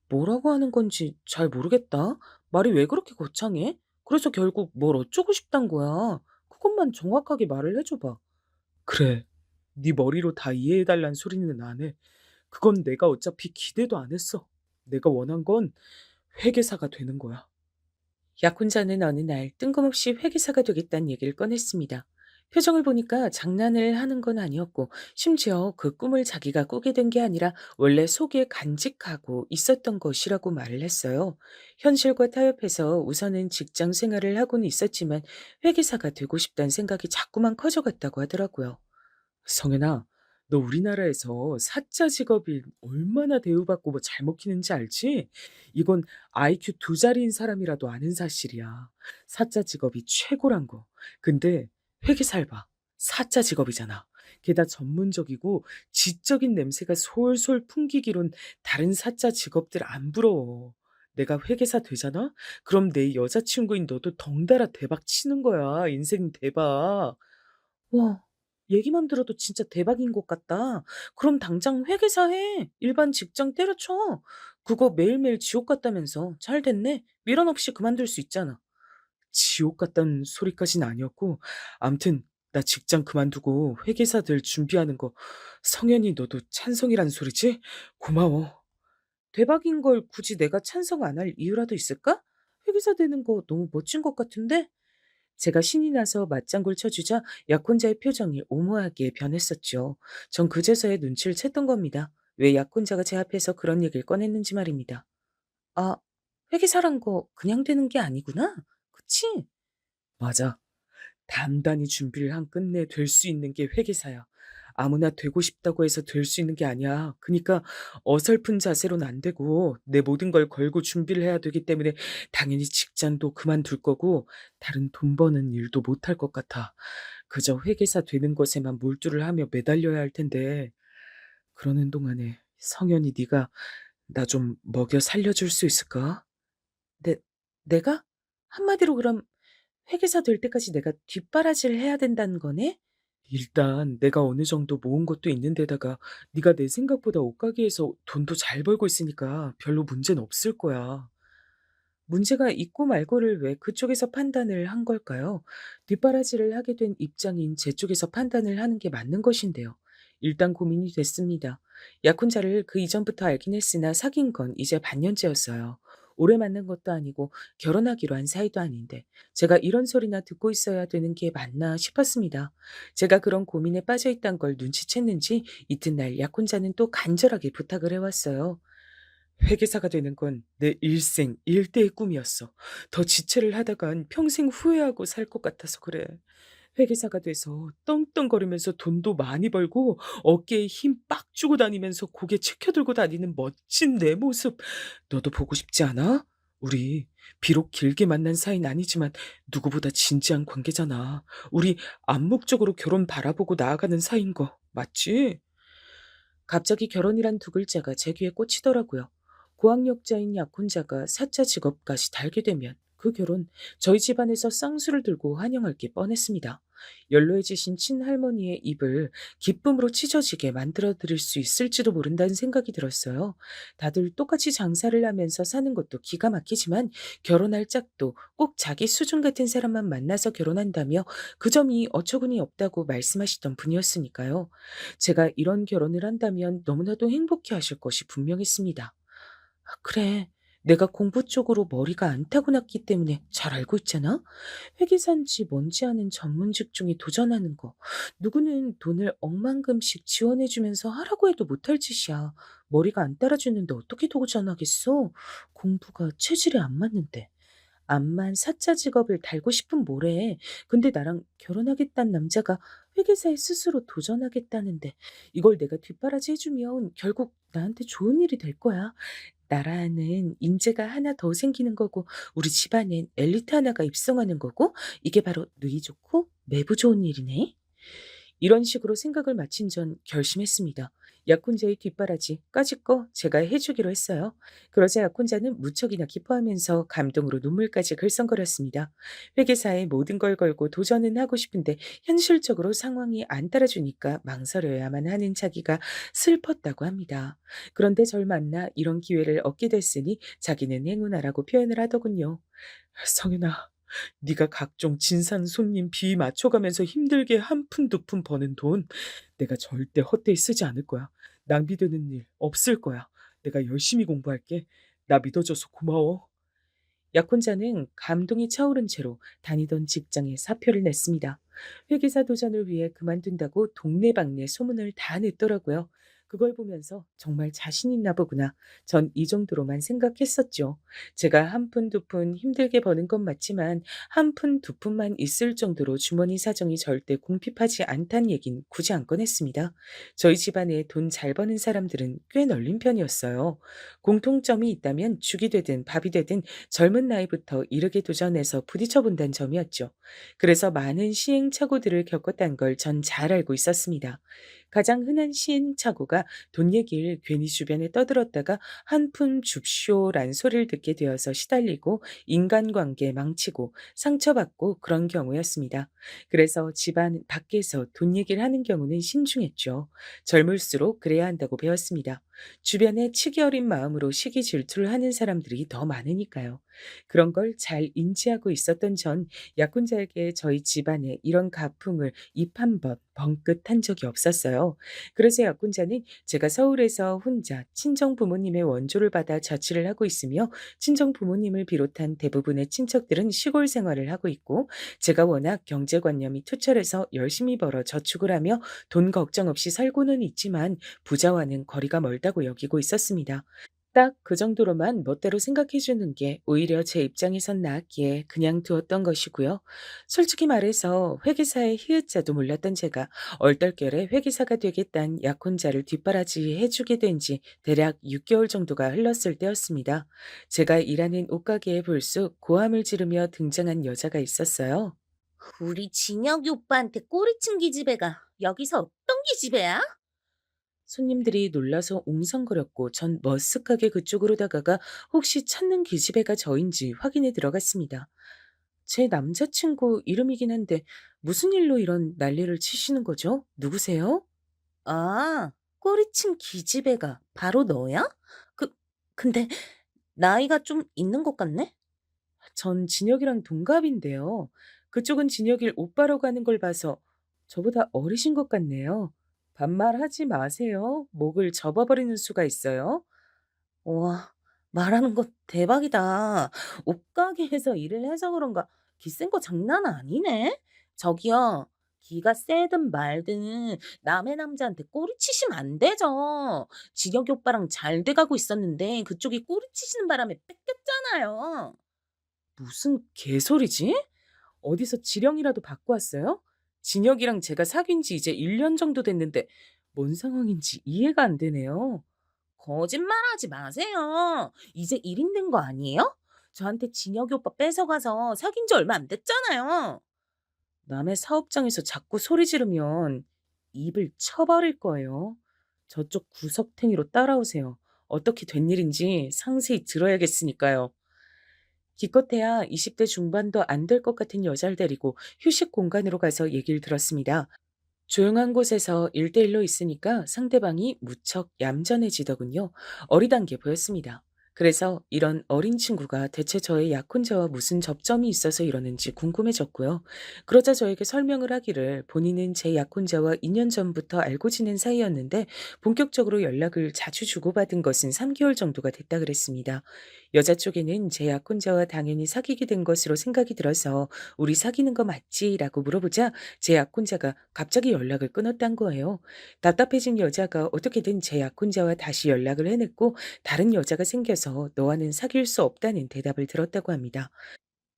뭐라고 하는 건지 잘 모르겠다. 말이 왜 그렇게 거창해? 그래서 결국 뭘 어쩌고 싶단 거야. 그것만 정확하게 말을 해줘 봐. 그래. 네 머리로 다 이해해 달란 소리는 안 해. 그건 내가 어차피 기대도 안 했어. 내가 원한 건 회계사가 되는 거야. 약혼자는 어느 날 뜬금없이 회계사가 되겠다는 얘기를 꺼냈습니다. 표정을 보니까 장난을 하는 건 아니었고, 심지어 그 꿈을 자기가 꾸게 된 게 아니라 원래 속에 간직하고 있었던 것이라고 말을 했어요. 현실과 타협해서 우선은 직장 생활을 하고는 있었지만 회계사가 되고 싶다는 생각이 자꾸만 커져갔다고 하더라고요. 성현아, 너 우리나라에서 사짜 직업이 얼마나 대우받고 뭐 잘 먹히는지 알지? 이건 IQ 두 자리인 사람이라도 아는 사실이야. 사짜 직업이 최고란 거. 근데 회계사를 봐. 사짜 직업이잖아. 게다 전문적이고 지적인 냄새가 솔솔 풍기기론 다른 사짜 직업들 안 부러워. 내가 회계사 되잖아? 그럼 내 여자친구인 너도 덩달아 대박 치는 거야. 인생 대박. 와. 얘기만 들어도 진짜 대박인 것 같다. 그럼 당장 회계사 해. 일반 직장 때려쳐. 그거 매일매일 지옥 같다면서. 잘 됐네. 미련 없이 그만둘 수 있잖아. 지옥 같다는 소리까진 아니었고, 암튼 나 직장 그만두고 회계사 될 준비하는 거 성현이 너도 찬성이란 소리지? 고마워. 대박인 걸 굳이 내가 찬성 안 할 이유라도 있을까? 회계사 되는 거 너무 멋진 것 같은데? 제가 신이 나서 맞장구를 쳐주자 약혼자의 표정이 오모하게 변했었죠. 전 그제서야 눈치를 챘던 겁니다. 왜 약혼자가 제 앞에서 그런 얘기를 꺼냈는지 말입니다. 아, 회계사란 거 그냥 되는 게 아니구나. 그치? 맞아. 단단히 준비를 한 끝내 될 수 있는 게 회계사야. 아무나 되고 싶다고 해서 될 수 있는 게 아니야. 그니까 어설픈 자세로는 안 되고 내 모든 걸 걸고 준비를 해야 되기 때문에 당연히 직장도 그만둘 거고 다른 돈 버는 일도 못할 것 같아. 그저 회계사 되는 것에만 몰두를 하며 매달려야 할 텐데 그러는 동안에 성현이 네가 나 좀 먹여 살려줄 수 있을까? 내 내가? 한마디로 그럼 회계사 될 때까지 내가 뒷바라지를 해야 된다는 거네? 일단 내가 어느 정도 모은 것도 있는데다가 네가 내 생각보다 옷가게에서 돈도 잘 벌고 있으니까 별로 문제는 없을 거야. 문제가 있고 말고를 왜 그쪽에서 판단을 한 걸까요? 뒷바라지를 하게 된 입장인 제 쪽에서 판단을 하는 게 맞는 것인데요. 일단 고민이 됐습니다. 약혼자를 그 이전부터 알긴 했으나 사귄 건 이제 반년째였어요. 오래 만난 것도 아니고 결혼하기로 한 사이도 아닌데 제가 이런 소리나 듣고 있어야 되는 게 맞나 싶었습니다. 제가 그런 고민에 빠져 있단 걸 눈치챘는지 이튿날 약혼자는 또 간절하게 부탁을 해왔어요. 회계사가 되는 건 내 일생 일대의 꿈이었어. 더 지체를 하다간 평생 후회하고 살 것 같아서 그래. 회계사가 돼서 떵떵거리면서 돈도 많이 벌고 어깨에 힘 빡 주고 다니면서 고개 치켜들고 다니는 멋진 내 모습 너도 보고 싶지 않아? 우리 비록 길게 만난 사이는 아니지만 누구보다 진지한 관계잖아. 우리 암묵적으로 결혼 바라보고 나아가는 사이인 거 맞지? 갑자기 결혼이란 두 글자가 제 귀에 꽂히더라고요. 고학력자인 약혼자가 사자 직업까지 달게 되면 그 결혼 저희 집안에서 쌍수를 들고 환영할 게 뻔했습니다. 연로해지신 친할머니의 입을 기쁨으로 찢어지게 만들어 드릴 수 있을지도 모른다는 생각이 들었어요. 다들 똑같이 장사를 하면서 사는 것도 기가 막히지만 결혼할 짝도 꼭 자기 수준 같은 사람만 만나서 결혼한다며 그 점이 어처구니 없다고 말씀하시던 분이었으니까요. 제가 이런 결혼을 한다면 너무나도 행복해 하실 것이 분명했습니다. 아, 그래. 내가 공부 쪽으로 머리가 안 타고났기 때문에 잘 알고 있잖아? 회계사인지 뭔지 아는 전문 직종에 도전하는 거. 누구는 돈을 억만금씩 지원해주면서 하라고 해도 못할 짓이야. 머리가 안 따라주는데 어떻게 도전하겠어? 공부가 체질에 안 맞는데. 암만 사짜 직업을 달고 싶은 뭐래. 근데 나랑 결혼하겠다는 남자가 회계사에 스스로 도전하겠다는데 이걸 내가 뒷바라지 해주면 결국 나한테 좋은 일이 될 거야. 나라는 인재가 하나 더 생기는 거고 우리 집안엔 엘리트 하나가 입성하는 거고 이게 바로 누이 좋고 매부 좋은 일이네. 이런 식으로 생각을 마친 전 결심했습니다. 약혼자의 뒷바라지 까짓 거 제가 해주기로 했어요. 그러자 약혼자는 무척이나 기뻐하면서 감동으로 눈물까지 글썽거렸습니다. 회계사에 모든 걸 걸고 도전은 하고 싶은데 현실적으로 상황이 안 따라주니까 망설여야만 하는 자기가 슬펐다고 합니다. 그런데 절 만나 이런 기회를 얻게 됐으니 자기는 행운아라고 표현을 하더군요. 성윤아, 네가 각종 진상 손님 비 맞춰가면서 힘들게 한 푼 두 푼 버는 돈 내가 절대 헛되이 쓰지 않을 거야. 낭비되는 일 없을 거야. 내가 열심히 공부할게. 나 믿어줘서 고마워. 약혼자는 감동이 차오른 채로 다니던 직장에 사표를 냈습니다. 회계사 도전을 위해 그만둔다고 동네방네 소문을 다 냈더라고요. 그걸 보면서 정말 자신 있나 보구나. 전 이 정도로만 생각했었죠. 제가 한 푼 두 푼 힘들게 버는 건 맞지만 한 푼 두 푼만 있을 정도로 주머니 사정이 절대 궁핍하지 않다는 얘긴 굳이 안 꺼냈습니다. 저희 집안에 돈 잘 버는 사람들은 꽤 널린 편이었어요. 공통점이 있다면 죽이 되든 밥이 되든 젊은 나이부터 이르게 도전해서 부딪혀 본다는 점이었죠. 그래서 많은 시행착오들을 겪었다는 걸 전 잘 알고 있었습니다. 가장 흔한 시행착오가 돈 얘기를 괜히 주변에 떠들었다가 한푼 줍쇼란 소리를 듣게 되어서 시달리고 인간관계 망치고 상처받고 그런 경우였습니다. 그래서 집안 밖에서 돈 얘기를 하는 경우는 신중했죠. 젊을수록 그래야 한다고 배웠습니다. 주변에 치기 어린 마음으로 시기 질투를 하는 사람들이 더 많으니까요. 그런 걸 잘 인지하고 있었던 전 약혼자에게 저희 집안에 이런 가풍을 입 한 번 벙긋한 적이 없었어요. 그래서 약혼자는 제가 서울에서 혼자 친정 부모님의 원조를 받아 자취를 하고 있으며 친정 부모님을 비롯한 대부분의 친척들은 시골 생활을 하고 있고 제가 워낙 경제관념이 투철해서 열심히 벌어 저축을 하며 돈 걱정 없이 살고는 있지만 부자와는 거리가 멀다고 여기고 있었습니다. 딱 그 정도로만 멋대로 생각해 주는 게 오히려 제 입장에선 나았기에 그냥 두었던 것이고요. 솔직히 말해서 회계사의 히읗자도 몰랐던 제가 얼떨결에 회계사가 되겠다는 약혼자를 뒷바라지해 주게 된 지 대략 6개월 정도가 흘렀을 때였습니다. 제가 일하는 옷가게에 불쑥 고함을 지르며 등장한 여자가 있었어요. 우리 진혁이 오빠한테 꼬리친 기집애가 여기서 어떤 기집애야? 손님들이 놀라서 웅성거렸고 전 머쓱하게 그쪽으로 다가가 혹시 찾는 기집애가 저인지 확인에 들어갔습니다. 제 남자친구 이름이긴 한데 무슨 일로 이런 난리를 치시는 거죠? 누구세요? 아, 꼬리친 기집애가 바로 너야? 그, 근데 나이가 좀 있는 것 같네? 전 진혁이랑 동갑인데요. 그쪽은 진혁이를 오빠라고 하는 걸 봐서 저보다 어리신 것 같네요. 반말하지 마세요. 목을 접어버리는 수가 있어요. 와, 말하는 거 대박이다. 옷가게에서 일을 해서 그런가 기센 거 장난 아니네? 저기요, 기가 세든 말든 남의 남자한테 꼬리치시면 안 되죠. 진혁이 오빠랑 잘 돼가고 있었는데 그쪽이 꼬리치시는 바람에 뺏겼잖아요. 무슨 개소리지? 어디서 지령이라도 받고 왔어요? 진혁이랑 제가 사귄 지 이제 1년 정도 됐는데 뭔 상황인지 이해가 안 되네요. 거짓말하지 마세요. 이제 1인 된 거 아니에요? 저한테 진혁이 오빠 뺏어가서 사귄 지 얼마 안 됐잖아요. 남의 사업장에서 자꾸 소리 지르면 입을 쳐버릴 거예요. 저쪽 구석탱이로 따라오세요. 어떻게 된 일인지 상세히 들어야겠으니까요. 기껏해야 20대 중반도 안 될 것 같은 여자를 데리고 휴식 공간으로 가서 얘기를 들었습니다. 조용한 곳에서 1대1로 있으니까 상대방이 무척 얌전해지더군요. 어리단 게 보였습니다. 그래서 이런 어린 친구가 대체 저의 약혼자와 무슨 접점이 있어서 이러는지 궁금해졌고요. 그러자 저에게 설명을 하기를 본인은 제 약혼자와 2년 전부터 알고 지낸 사이였는데 본격적으로 연락을 자주 주고받은 것은 3개월 정도가 됐다 그랬습니다. 여자 쪽에는 제 약혼자와 당연히 사귀게 된 것으로 생각이 들어서 우리 사귀는 거 맞지? 라고 물어보자 제 약혼자가 갑자기 연락을 끊었단 거예요. 답답해진 여자가 어떻게든 제 약혼자와 다시 연락을 해냈고 다른 여자가 생겨서 너와는 사귈 수 없다는 대답을 들었다고 합니다.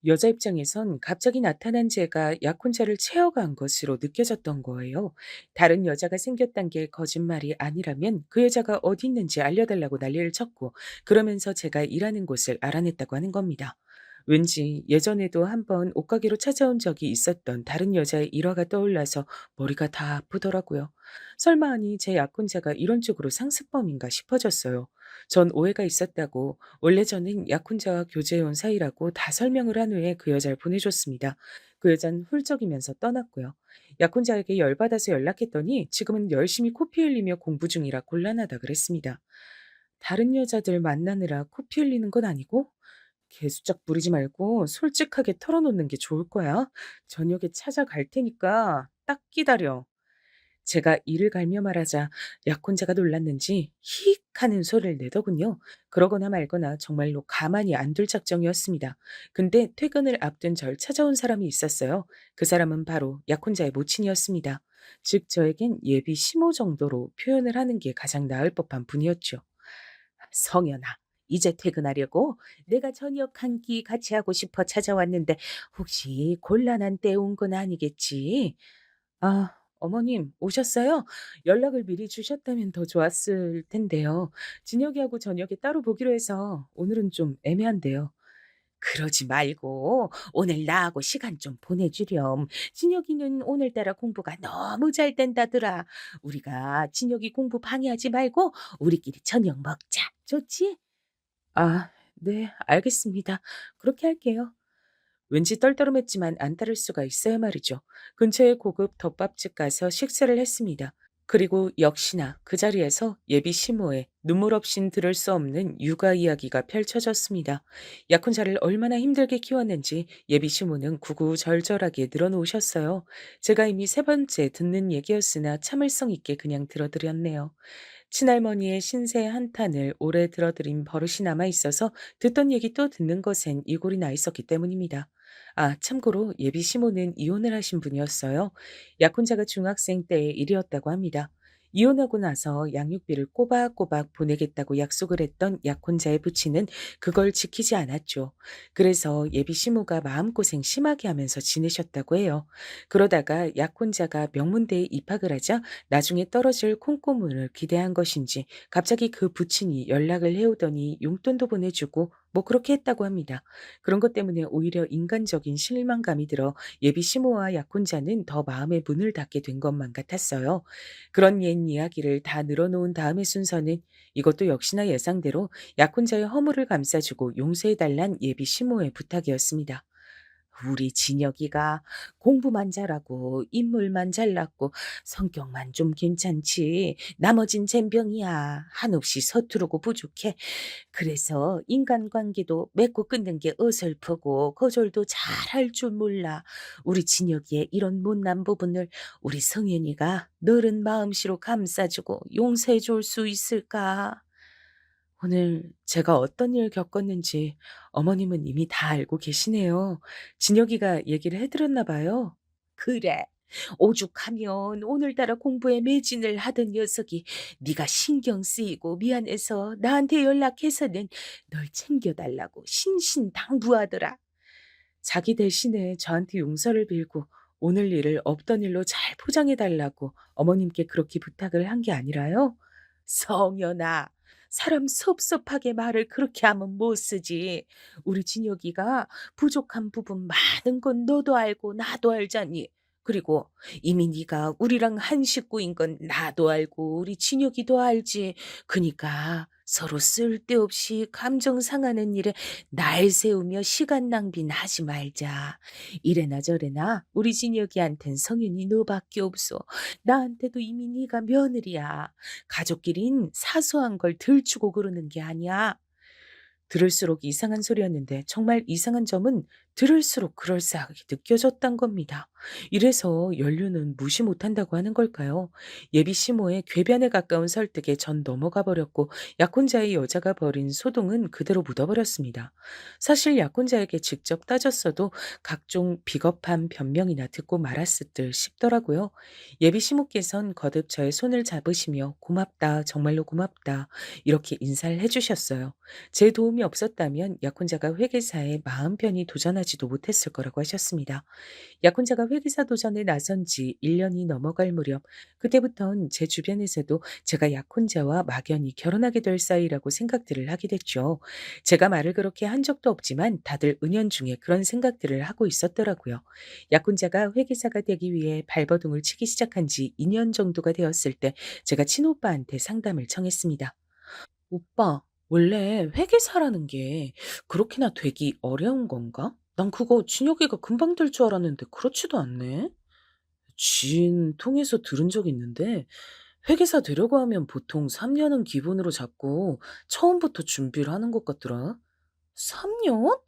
여자 입장에선 갑자기 나타난 제가 약혼자를 체어간 것으로 느껴졌던 거예요. 다른 여자가 생겼단 게 거짓말이 아니라면 그 여자가 어디 있는지 알려달라고 난리를 쳤고 그러면서 제가 일하는 곳을 알아냈다고 하는 겁니다. 왠지 예전에도 한번 옷가게로 찾아온 적이 있었던 다른 여자의 일화가 떠올라서 머리가 다 아프더라고요. 설마 하니 제 약혼자가 이런 쪽으로 상습범인가 싶어졌어요. 전 오해가 있었다고 원래 저는 약혼자와 교제해온 사이라고 다 설명을 한 후에 그 여자를 보내줬습니다. 그 여자는 훌쩍이면서 떠났고요. 약혼자에게 열받아서 연락했더니 지금은 열심히 코피 흘리며 공부 중이라 곤란하다 그랬습니다. 다른 여자들 만나느라 코피 흘리는 건 아니고 개수작 부리지 말고 솔직하게 털어놓는 게 좋을 거야. 저녁에 찾아갈 테니까 딱 기다려. 제가 이를 갈며 말하자 약혼자가 놀랐는지 히익 하는 소리를 내더군요. 그러거나 말거나 정말로 가만히 안 둘 작정이었습니다. 근데 퇴근을 앞둔 절 찾아온 사람이 있었어요. 그 사람은 바로 약혼자의 모친이었습니다. 즉 저에겐 예비 시모 정도로 표현을 하는 게 가장 나을 법한 분이었죠. 성현아, 이제 퇴근하려고 내가 저녁 한 끼 같이 하고 싶어 찾아왔는데 혹시 곤란한 때 온 건 아니겠지? 아, 어머님 오셨어요? 연락을 미리 주셨다면 더 좋았을 텐데요. 진혁이하고 저녁에 따로 보기로 해서 오늘은 좀 애매한데요. 그러지 말고 오늘 나하고 시간 좀 보내주렴. 진혁이는 오늘따라 공부가 너무 잘 된다더라. 우리가 진혁이 공부 방해하지 말고 우리끼리 저녁 먹자. 좋지? 아, 네, 알겠습니다. 그렇게 할게요. 왠지 떨떠름했지만 안 따를 수가 있어야 말이죠. 근처의 고급 덮밥집 가서 식사를 했습니다. 그리고 역시나 그 자리에서 예비 시모의 눈물 없인 들을 수 없는 육아 이야기가 펼쳐졌습니다. 약혼자를 얼마나 힘들게 키웠는지 예비 시모는 구구절절하게 늘어놓으셨어요. 제가 이미 세 번째 듣는 얘기였으나 참을성 있게 그냥 들어드렸네요. 친할머니의 신세 한탄을 오래 들어드린 버릇이 남아 있어서 듣던 얘기 또 듣는 것엔 이골이 나 있었기 때문입니다. 아, 참고로 예비 시모는 이혼을 하신 분이었어요. 약혼자가 중학생 때의 일이었다고 합니다. 이혼하고 나서 양육비를 꼬박꼬박 보내겠다고 약속을 했던 약혼자의 부친은 그걸 지키지 않았죠. 그래서 예비 시모가 마음고생 심하게 하면서 지내셨다고 해요. 그러다가 약혼자가 명문대에 입학을 하자 나중에 떨어질 콩고문을 기대한 것인지 갑자기 그 부친이 연락을 해오더니 용돈도 보내주고 뭐 그렇게 했다고 합니다. 그런 것 때문에 오히려 인간적인 실망감이 들어 예비 시모와 약혼자는 더 마음의 문을 닫게 된 것만 같았어요. 그런 옛 이야기를 다 늘어놓은 다음의 순서는 이것도 역시나 예상대로 약혼자의 허물을 감싸주고 용서해달란 예비 시모의 부탁이었습니다. 우리 진혁이가 공부만 잘하고 인물만 잘났고 성격만 좀 괜찮지. 나머진 젬병이야. 한없이 서투르고 부족해. 그래서 인간관계도 맺고 끊는 게 어설프고 거절도 잘할 줄 몰라. 우리 진혁이의 이런 못난 부분을 우리 성현이가 너른 마음씨로 감싸주고 용서해 줄 수 있을까? 오늘 제가 어떤 일 겪었는지 어머님은 이미 다 알고 계시네요. 진혁이가 얘기를 해드렸나 봐요. 그래. 오죽하면 오늘따라 공부에 매진을 하던 녀석이 네가 신경 쓰이고 미안해서 나한테 연락해서는 널 챙겨달라고 신신당부하더라. 자기 대신에 저한테 용서를 빌고 오늘 일을 없던 일로 잘 포장해 달라고 어머님께 그렇게 부탁을 한 게 아니라요? 성현아, 사람 섭섭하게 말을 그렇게 하면 못 쓰지. 우리 진혁이가 부족한 부분 많은 건 너도 알고 나도 알잖니. 그리고 이미 네가 우리랑 한 식구인 건 나도 알고 우리 진혁이도 알지. 그니까 서로 쓸데없이 감정 상하는 일에 날 세우며 시간 낭비는 하지 말자. 이래나 저래나 우리 진혁이한텐 성현이 너밖에 없어. 나한테도 이미 네가 며느리야. 가족끼린 사소한 걸 들추고 그러는 게 아니야. 들을수록 이상한 소리였는데 정말 이상한 점은 들을수록 그럴싸하게 느껴졌단 겁니다. 이래서 연륜은 무시 못한다고 하는 걸까요? 예비 시모의 궤변에 가까운 설득에 전 넘어가 버렸고 약혼자의 여자가 벌인 소동은 그대로 묻어버렸습니다. 사실 약혼자에게 직접 따졌어도 각종 비겁한 변명이나 듣고 말았을 듯 싶더라고요. 예비 시모께선 거듭 저의 손을 잡으시며 고맙다, 정말로 고맙다 이렇게 인사를 해주셨어요. 제 도움이 없었다면 약혼자가 회계사에 마음 편히 도전하지도 못했을 거라고 하셨습니다. 약혼자가 회계사 도전에 나선 지 1년이 넘어갈 무렵 그때부턴 제 주변에서도 제가 약혼자와 막연히 결혼하게 될 사이라고 생각들을 하게 됐죠. 제가 말을 그렇게 한 적도 없지만 다들 은연중에 그런 생각들을 하고 있었더라고요. 약혼자가 회계사가 되기 위해 발버둥을 치기 시작한 지 2년 정도가 되었을 때 제가 친오빠한테 상담을 청했습니다. 오빠, 원래 회계사라는 게 그렇게나 되기 어려운 건가? 난 그거 진혁이가 금방 될 줄 알았는데 그렇지도 않네. 지인 통해서 들은 적 있는데 회계사 되려고 하면 보통 3년은 기본으로 잡고 처음부터 준비를 하는 것 같더라. 3년?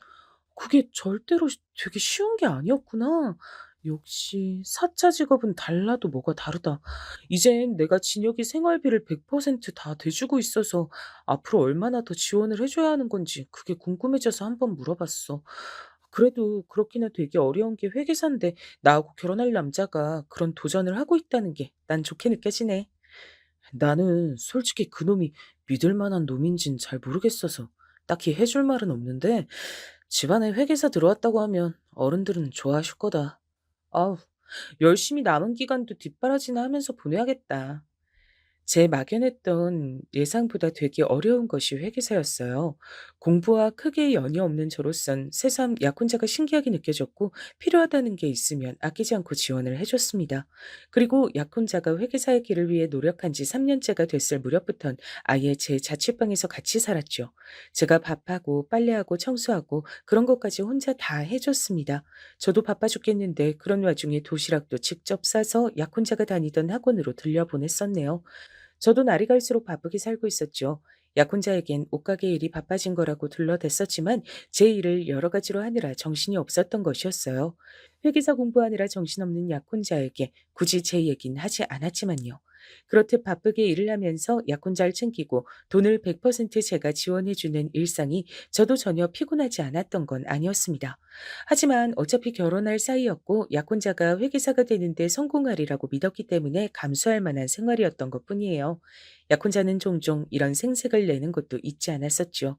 그게 절대로 되게 쉬운 게 아니었구나. 역시 사차 직업은 달라도 뭐가 다르다. 이젠 내가 진혁이 생활비를 100%다 대주고 있어서 앞으로 얼마나 더 지원을 해줘야 하는 건지 그게 궁금해져서 한번 물어봤어. 그래도 그렇게나 되게 어려운 게 회계사인데 나하고 결혼할 남자가 그런 도전을 하고 있다는 게 난 좋게 느껴지네. 나는 솔직히 그놈이 믿을 만한 놈인진 잘 모르겠어서 딱히 해줄 말은 없는데 집안에 회계사 들어왔다고 하면 어른들은 좋아하실 거다. 아우, 열심히 남은 기간도 뒷바라지나 하면서 보내야겠다. 제 막연했던 예상보다 되게 어려운 것이 회계사였어요. 공부와 크게 연이 없는 저로선 새삼 약혼자가 신기하게 느껴졌고 필요하다는 게 있으면 아끼지 않고 지원을 해줬습니다. 그리고 약혼자가 회계사의 길을 위해 노력한 지 3년째가 됐을 무렵부턴 아예 제 자취방에서 같이 살았죠. 제가 밥하고 빨래하고 청소하고 그런 것까지 혼자 다 해줬습니다. 저도 바빠 죽겠는데 그런 와중에 도시락도 직접 싸서 약혼자가 다니던 학원으로 들려보냈었네요. 저도 날이 갈수록 바쁘게 살고 있었죠. 약혼자에겐 옷가게 일이 바빠진 거라고 둘러댔었지만 제 일을 여러 가지로 하느라 정신이 없었던 것이었어요. 회계사 공부하느라 정신없는 약혼자에게 굳이 제 얘긴 하지 않았지만요. 그렇듯 바쁘게 일을 하면서 약혼자를 챙기고 돈을 100% 제가 지원해주는 일상이 저도 전혀 피곤하지 않았던 건 아니었습니다. 하지만 어차피 결혼할 사이였고 약혼자가 회계사가 되는데 성공하리라고 믿었기 때문에 감수할 만한 생활이었던 것뿐이에요. 약혼자는 종종 이런 생색을 내는 것도 잊지 않았었죠.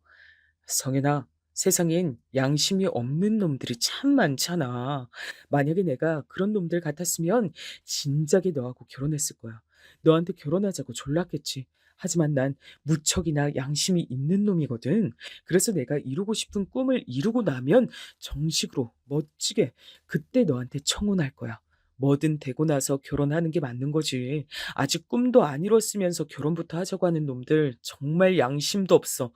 성현아, 세상엔 양심이 없는 놈들이 참 많잖아. 만약에 내가 그런 놈들 같았으면 진작에 너하고 결혼했을 거야. 너한테 결혼하자고 졸랐겠지. 하지만 난 무척이나 양심이 있는 놈이거든. 그래서 내가 이루고 싶은 꿈을 이루고 나면 정식으로 멋지게 그때 너한테 청혼할 거야. 뭐든 되고 나서 결혼하는 게 맞는 거지. 아직 꿈도 안 이뤘으면서 결혼부터 하자고 하는 놈들 정말 양심도 없어.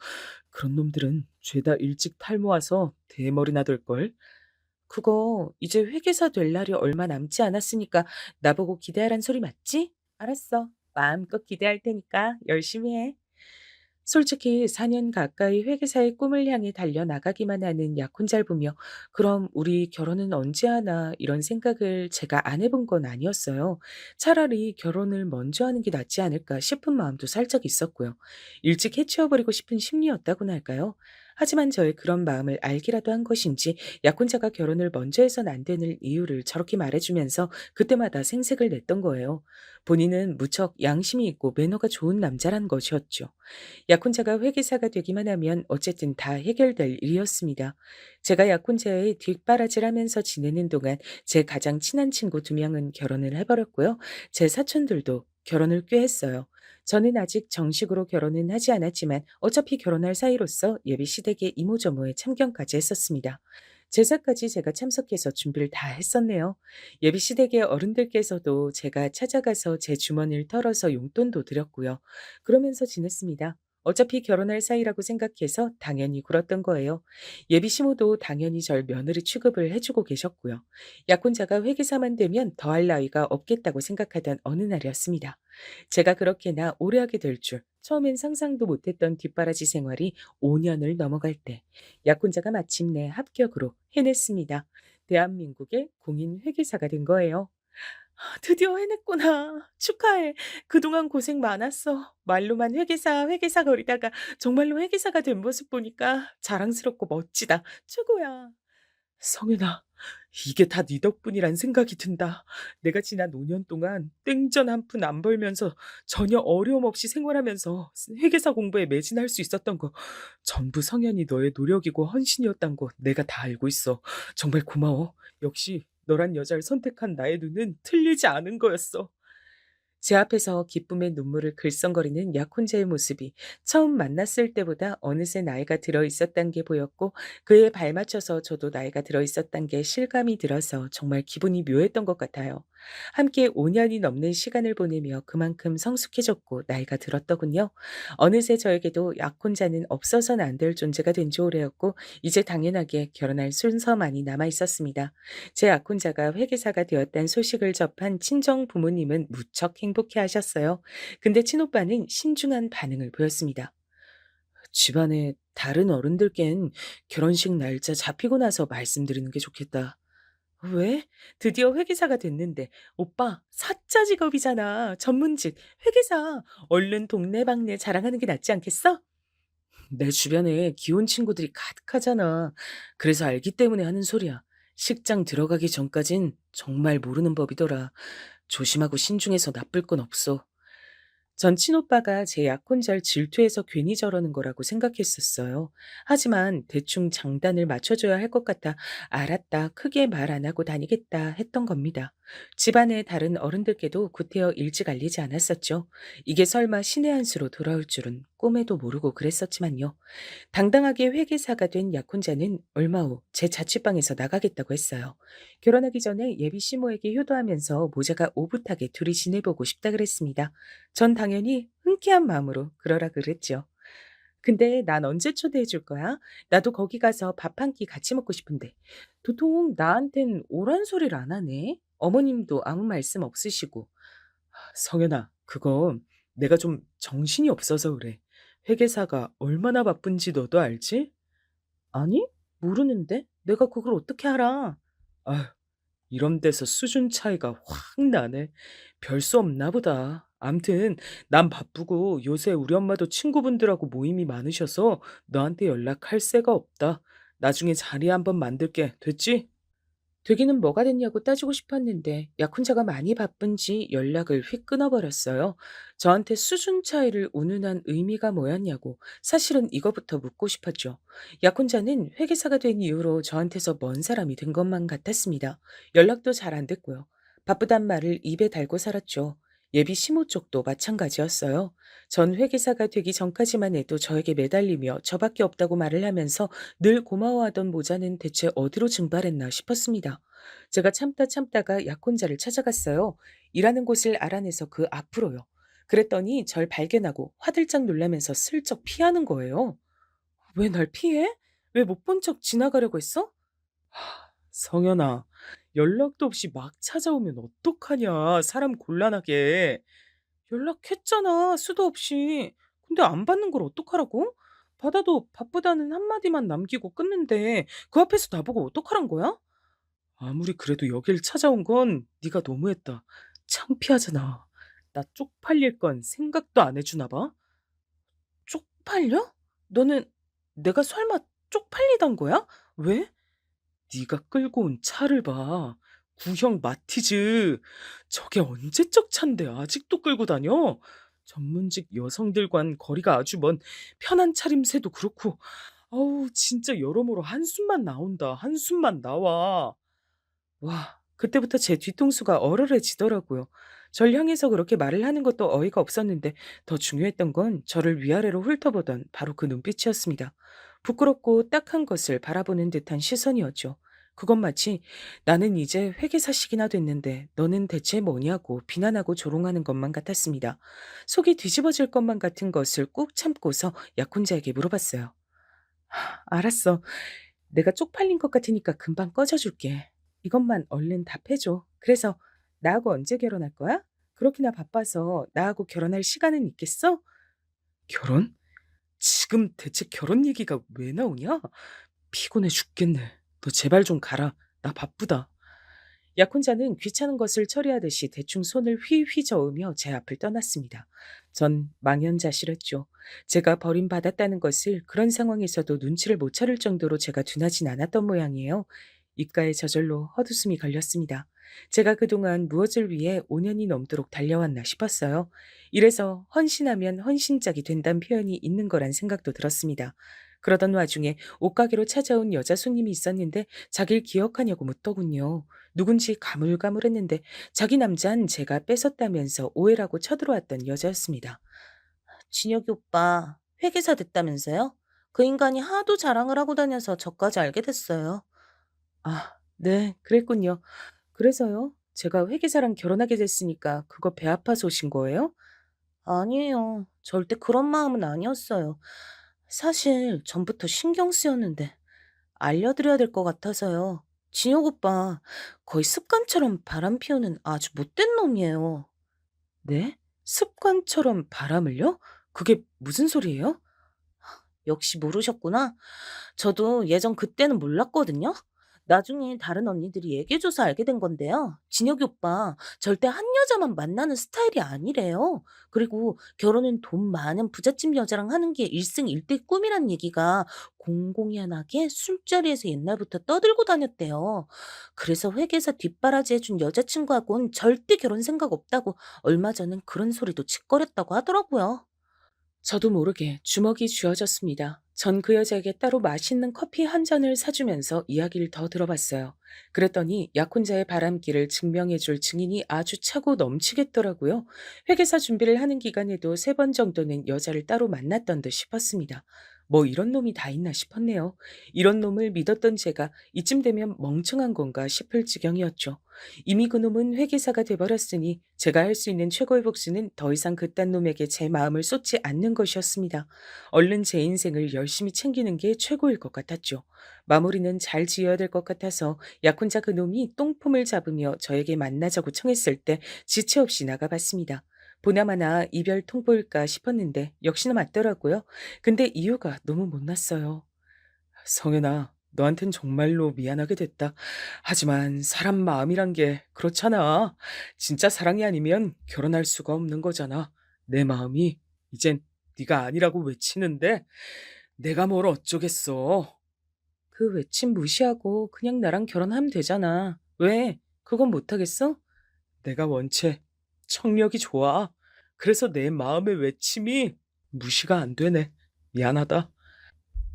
그런 놈들은 죄다 일찍 탈모와서 대머리나 될걸? 그거 이제 회계사 될 날이 얼마 남지 않았으니까 나보고 기대하란 소리 맞지? 알았어. 마음껏 기대할 테니까 열심히 해. 솔직히 4년 가까이 회계사의 꿈을 향해 달려나가기만 하는 약혼자를 보며 그럼 우리 결혼은 언제 하나 이런 생각을 제가 안 해본 건 아니었어요. 차라리 결혼을 먼저 하는 게 낫지 않을까 싶은 마음도 살짝 있었고요. 일찍 해치워버리고 싶은 심리였다고나 할까요? 하지만 저의 그런 마음을 알기라도 한 것인지 약혼자가 결혼을 먼저 해선 안 되는 이유를 저렇게 말해주면서 그때마다 생색을 냈던 거예요. 본인은 무척 양심이 있고 매너가 좋은 남자란 것이었죠. 약혼자가 회계사가 되기만 하면 어쨌든 다 해결될 일이었습니다. 제가 약혼자의 뒷바라지를 하면서 지내는 동안 제 가장 친한 친구 2명은 결혼을 해버렸고요. 제 사촌들도 결혼을 꽤 했어요. 저는 아직 정식으로 결혼은 하지 않았지만 어차피 결혼할 사이로서 예비 시댁의 이모저모에 참견까지 했었습니다. 제사까지 제가 참석해서 준비를 다 했었네요. 예비 시댁의 어른들께서도 제가 찾아가서 제 주머니를 털어서 용돈도 드렸고요. 그러면서 지냈습니다. 어차피 결혼할 사이라고 생각해서 당연히 굴었던 거예요. 예비 시모도 당연히 절 며느리 취급을 해주고 계셨고요. 약혼자가 회계사만 되면 더할 나위가 없겠다고 생각하던 어느 날이었습니다. 제가 그렇게나 오래 하게 될 줄 처음엔 상상도 못했던 뒷바라지 생활이 5년을 넘어갈 때 약혼자가 마침내 합격으로 해냈습니다. 대한민국의 공인 회계사가 된 거예요. 드디어 해냈구나. 축하해. 그동안 고생 많았어. 말로만 회계사, 회계사 거리다가 정말로 회계사가 된 모습 보니까 자랑스럽고 멋지다. 최고야. 성윤아, 이게 다 네 덕분이란 생각이 든다. 내가 지난 5년 동안 땡전 한 푼 안 벌면서 전혀 어려움 없이 생활하면서 회계사 공부에 매진할 수 있었던 거 전부 성현이 너의 노력이고 헌신이었단 거 내가 다 알고 있어. 정말 고마워. 역시 너란 여자를 선택한 나의 눈은 틀리지 않은 거였어. 제 앞에서 기쁨의 눈물을 글썽거리는 약혼자의 모습이 처음 만났을 때보다 어느새 나이가 들어 있었단 게 보였고 그에 발맞춰서 저도 나이가 들어 있었단 게 실감이 들어서 정말 기분이 묘했던 것 같아요. 함께 5년이 넘는 시간을 보내며 그만큼 성숙해졌고 나이가 들었더군요. 어느새 저에게도 약혼자는 없어서는 안 될 존재가 된 지 오래였고 이제 당연하게 결혼할 순서만이 남아 있었습니다. 제 약혼자가 회계사가 되었다는 소식을 접한 친정 부모님은 무척 행복해 하셨어요. 근데 친오빠는 신중한 반응을 보였습니다. 집안에 다른 어른들께는 결혼식 날짜 잡히고 나서 말씀드리는 게 좋겠다. 왜? 드디어 회계사가 됐는데. 오빠, 사짜 직업이잖아. 전문직, 회계사. 얼른 동네방네 자랑하는 게 낫지 않겠어? 내 주변에 기혼 친구들이 가득하잖아. 그래서 알기 때문에 하는 소리야. 식장 들어가기 전까진 정말 모르는 법이더라. 조심하고 신중해서 나쁠 건 없어. 전 친오빠가 제 약혼자를 질투해서 괜히 저러는 거라고 생각했었어요. 하지만 대충 장단을 맞춰줘야 할 것 같아 알았다, 크게 말 안 하고 다니겠다 했던 겁니다. 집안의 다른 어른들께도 구태여 일찍 알리지 않았었죠. 이게 설마 신의 한 수로 돌아올 줄은 꿈에도 모르고 그랬었지만요. 당당하게 회계사가 된 약혼자는 얼마 후 제 자취방에서 나가겠다고 했어요. 결혼하기 전에 예비 시모에게 효도하면서 모자가 오붓하게 둘이 지내보고 싶다 그랬습니다. 전 당연히 흔쾌한 마음으로 그러라 그랬죠. 근데 난 언제 초대해 줄 거야? 나도 거기 가서 밥 한 끼 같이 먹고 싶은데. 도통 나한텐 오란 소리를 안 하네. 어머님도 아무 말씀 없으시고. 성현아, 그건 내가 좀 정신이 없어서 그래. 회계사가 얼마나 바쁜지 너도 알지? 아니? 모르는데? 내가 그걸 어떻게 알아? 아휴, 이런 데서 수준 차이가 확 나네. 별 수 없나 보다. 암튼 난 바쁘고 요새 우리 엄마도 친구분들하고 모임이 많으셔서 너한테 연락할 새가 없다. 나중에 자리 한번 만들게. 됐지? 되기는 뭐가 됐냐고 따지고 싶었는데 약혼자가 많이 바쁜지 연락을 휙 끊어버렸어요. 저한테 수준 차이를 운운한 의미가 뭐였냐고 사실은 이거부터 묻고 싶었죠. 약혼자는 회계사가 된 이후로 저한테서 먼 사람이 된 것만 같았습니다. 연락도 잘 안 됐고요. 바쁘단 말을 입에 달고 살았죠. 예비 시모 쪽도 마찬가지였어요. 전 회계사가 되기 전까지만 해도 저에게 매달리며 저밖에 없다고 말을 하면서 늘 고마워하던 모자는 대체 어디로 증발했나 싶었습니다. 제가 참다가 약혼자를 찾아갔어요. 일하는 곳을 알아내서 그 앞으로요. 그랬더니 절 발견하고 화들짝 놀라면서 슬쩍 피하는 거예요. 왜 날 피해? 왜 못 본 척 지나가려고 했어? 성현아, 연락도 없이 막 찾아오면 어떡하냐, 사람 곤란하게. 연락했잖아, 수도 없이. 근데 안 받는 걸 어떡하라고? 받아도 바쁘다는 한마디만 남기고 끊는데 그 앞에서 나보고 어떡하란 거야? 아무리 그래도 여길 찾아온 건 네가 너무했다. 창피하잖아. 나 쪽팔릴 건 생각도 안 해주나 봐. 쪽팔려? 너는 내가 설마 쪽팔리단 거야? 왜? 네가 끌고 온 차를 봐. 구형 마티즈. 저게 언제적 차인데 아직도 끌고 다녀? 전문직 여성들과는 거리가 아주 먼 편한 차림새도 그렇고 아우 진짜 여러모로 한숨만 나온다. 한숨만 나와. 와, 그때부터 제 뒤통수가 얼얼해지더라고요. 절 향해서 그렇게 말을 하는 것도 어이가 없었는데 더 중요했던 건 저를 위아래로 훑어보던 바로 그 눈빛이었습니다. 부끄럽고 딱한 것을 바라보는 듯한 시선이었죠. 그건 마치 나는 이제 회계사식이나 됐는데 너는 대체 뭐냐고 비난하고 조롱하는 것만 같았습니다. 속이 뒤집어질 것만 같은 것을 꾹 참고서 약혼자에게 물어봤어요. 알았어. 내가 쪽팔린 것 같으니까 금방 꺼져줄게. 이것만 얼른 답해줘. 그래서 나하고 언제 결혼할 거야? 그렇게나 바빠서 나하고 결혼할 시간은 있겠어? 결혼? 지금 대체 결혼 얘기가 왜 나오냐? 피곤해 죽겠네. 너 제발 좀 가라. 나 바쁘다. 약혼자는 귀찮은 것을 처리하듯이 대충 손을 휘휘 저으며 제 앞을 떠났습니다. 전 망연자실했죠. 제가 버림받았다는 것을 그런 상황에서도 눈치를 못 차릴 정도로 제가 둔하진 않았던 모양이에요. 입가에 저절로 헛웃음이 걸렸습니다. 제가 그동안 무엇을 위해 5년이 넘도록 달려왔나 싶었어요. 이래서 헌신하면 헌신짝이 된다는 표현이 있는 거란 생각도 들었습니다. 그러던 와중에 옷가게로 찾아온 여자 손님이 있었는데 자기를 기억하냐고 묻더군요. 누군지 가물가물했는데 자기 남자는 제가 뺏었다면서 오해라고 쳐들어왔던 여자였습니다. 진혁이 오빠 회계사 됐다면서요? 그 인간이 하도 자랑을 하고 다녀서 저까지 알게 됐어요. 아, 네, 그랬군요. 그래서요? 제가 회계사랑 결혼하게 됐으니까 그거 배 아파서 오신 거예요? 아니에요. 절대 그런 마음은 아니었어요. 사실 전부터 신경 쓰였는데 알려드려야 될 것 같아서요. 진혁 오빠 거의 습관처럼 바람 피우는 아주 못된 놈이에요. 네? 습관처럼 바람을요? 그게 무슨 소리예요? 역시 모르셨구나. 저도 예전 그때는 몰랐거든요. 나중에 다른 언니들이 얘기해줘서 알게 된 건데요. 진혁이 오빠 절대 한 여자만 만나는 스타일이 아니래요. 그리고 결혼은 돈 많은 부잣집 여자랑 하는 게 일승일대 꿈이란 얘기가 공공연하게 술자리에서 옛날부터 떠들고 다녔대요. 그래서 회계사 뒷바라지 해준 여자친구하고는 절대 결혼 생각 없다고 얼마 전엔 그런 소리도 짓거렸다고 하더라고요. 저도 모르게 주먹이 쥐어졌습니다. 전 그 여자에게 따로 맛있는 커피 한 잔을 사주면서 이야기를 더 들어봤어요. 그랬더니 약혼자의 바람기를 증명해줄 증인이 아주 차고 넘치겠더라고요. 회계사 준비를 하는 기간에도 3번 정도는 여자를 따로 만났던 듯 싶었습니다. 뭐 이런 놈이 다 있나 싶었네요. 이런 놈을 믿었던 제가 이쯤 되면 멍청한 건가 싶을 지경이었죠. 이미 그 놈은 회계사가 돼버렸으니 제가 할 수 있는 최고의 복수는 더 이상 그딴 놈에게 제 마음을 쏟지 않는 것이었습니다. 얼른 제 인생을 열심히 챙기는 게 최고일 것 같았죠. 마무리는 잘 지어야 될 것 같아서 약혼자 그 놈이 똥폼을 잡으며 저에게 만나자고 청했을 때 지체 없이 나가봤습니다. 보나마나 이별 통보일까 싶었는데 역시나 맞더라고요. 근데 이유가 너무 못났어요. 성현아, 너한텐 정말로 미안하게 됐다. 하지만 사람 마음이란 게 그렇잖아. 진짜 사랑이 아니면 결혼할 수가 없는 거잖아. 내 마음이 이젠 네가 아니라고 외치는데 내가 뭘 어쩌겠어. 그 외침 무시하고 그냥 나랑 결혼하면 되잖아. 왜? 그건 못하겠어? 내가 원체 청력이 좋아. 그래서 내 마음의 외침이 무시가 안 되네. 미안하다.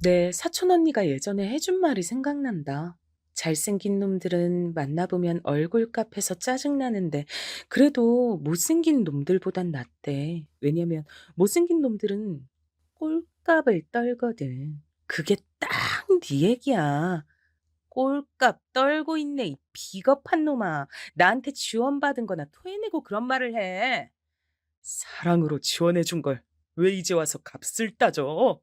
네, 사촌 언니가 예전에 해준 말이 생각난다. 잘생긴 놈들은 만나보면 얼굴값에서 짜증나는데 그래도 못생긴 놈들보단 낫대. 왜냐면 못생긴 놈들은 꼴값을 떨거든. 그게 딱 네 얘기야. 꼴값 떨고 있네, 이 비겁한 놈아. 나한테 지원받은 거나 토해내고 그런 말을 해. 사랑으로 지원해준 걸 왜 이제 와서 값을 따져?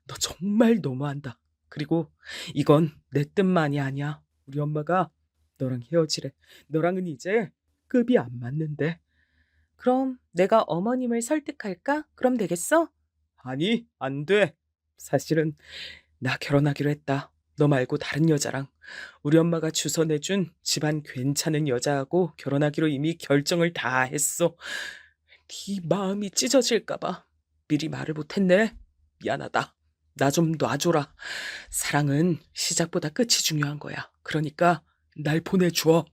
너 정말 너무한다. 그리고 이건 내 뜻만이 아니야. 우리 엄마가 너랑 헤어지래. 너랑은 이제 급이 안 맞는데. 그럼 내가 어머님을 설득할까? 그럼 되겠어? 아니, 안 돼. 사실은 나 결혼하기로 했다. 너 말고 다른 여자랑. 우리 엄마가 주소 내준 집안 괜찮은 여자하고 결혼하기로 이미 결정을 다 했어. 네 마음이 찢어질까 봐 미리 말을 못했네. 미안하다. 나 좀 놔줘라. 사랑은 시작보다 끝이 중요한 거야. 그러니까 날 보내줘.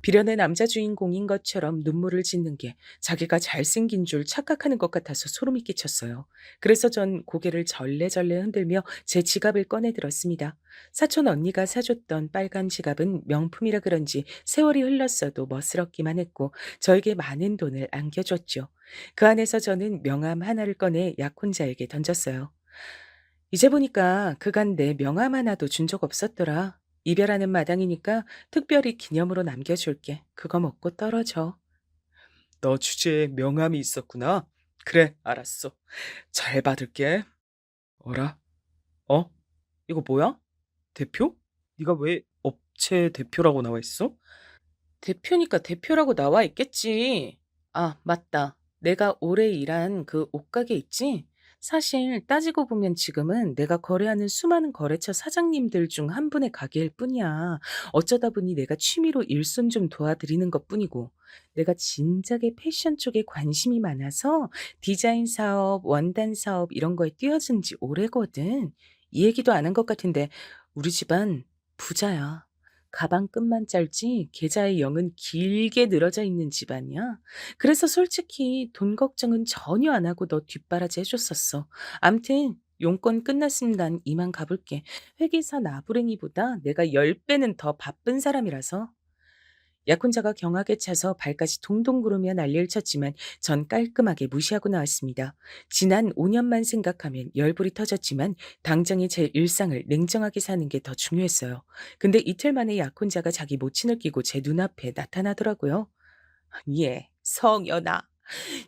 비련의 남자 주인공인 것처럼 눈물을 짓는 게 자기가 잘생긴 줄 착각하는 것 같아서 소름이 끼쳤어요. 그래서 전 고개를 절레절레 흔들며 제 지갑을 꺼내 들었습니다. 사촌 언니가 사줬던 빨간 지갑은 명품이라 그런지 세월이 흘렀어도 멋스럽기만 했고 저에게 많은 돈을 안겨줬죠. 그 안에서 저는 명함 하나를 꺼내 약혼자에게 던졌어요. 이제 보니까 그간 내 명함 하나도 준 적 없었더라. 이별하는 마당이니까 특별히 기념으로 남겨줄게. 그거 먹고 떨어져. 너 주제에 명함이 있었구나. 그래, 알았어. 잘 받을게. 어라? 어? 이거 뭐야? 대표? 네가 왜 업체 대표라고 나와 있어? 대표니까 대표라고 나와 있겠지. 아, 맞다. 내가 오래 일한 그 옷가게 있지? 사실 따지고 보면 지금은 내가 거래하는 수많은 거래처 사장님들 중 한 분의 가게일 뿐이야. 어쩌다 보니 내가 취미로 일손 좀 도와드리는 것뿐이고. 내가 진작에 패션 쪽에 관심이 많아서 디자인 사업, 원단 사업 이런 거에 뛰어든 지 오래거든. 이 얘기도 안 한 것 같은데 우리 집안 부자야. 가방 끝만 짧지 계좌의 영은 길게 늘어져 있는 집안이야. 그래서 솔직히 돈 걱정은 전혀 안 하고 너 뒷바라지 해줬었어. 암튼 용건 끝났으면 난 이만 가볼게. 회계사 나부랭이보다 내가 10배는 더 바쁜 사람이라서. 약혼자가 경악에 차서 발까지 동동 구르며 난리를 쳤지만 전 깔끔하게 무시하고 나왔습니다. 지난 5년만 생각하면 열불이 터졌지만 당장의 제 일상을 냉정하게 사는 게 더 중요했어요. 근데 이틀 만에 약혼자가 자기 모친을 끼고 제 눈앞에 나타나더라고요. 예, 성연아.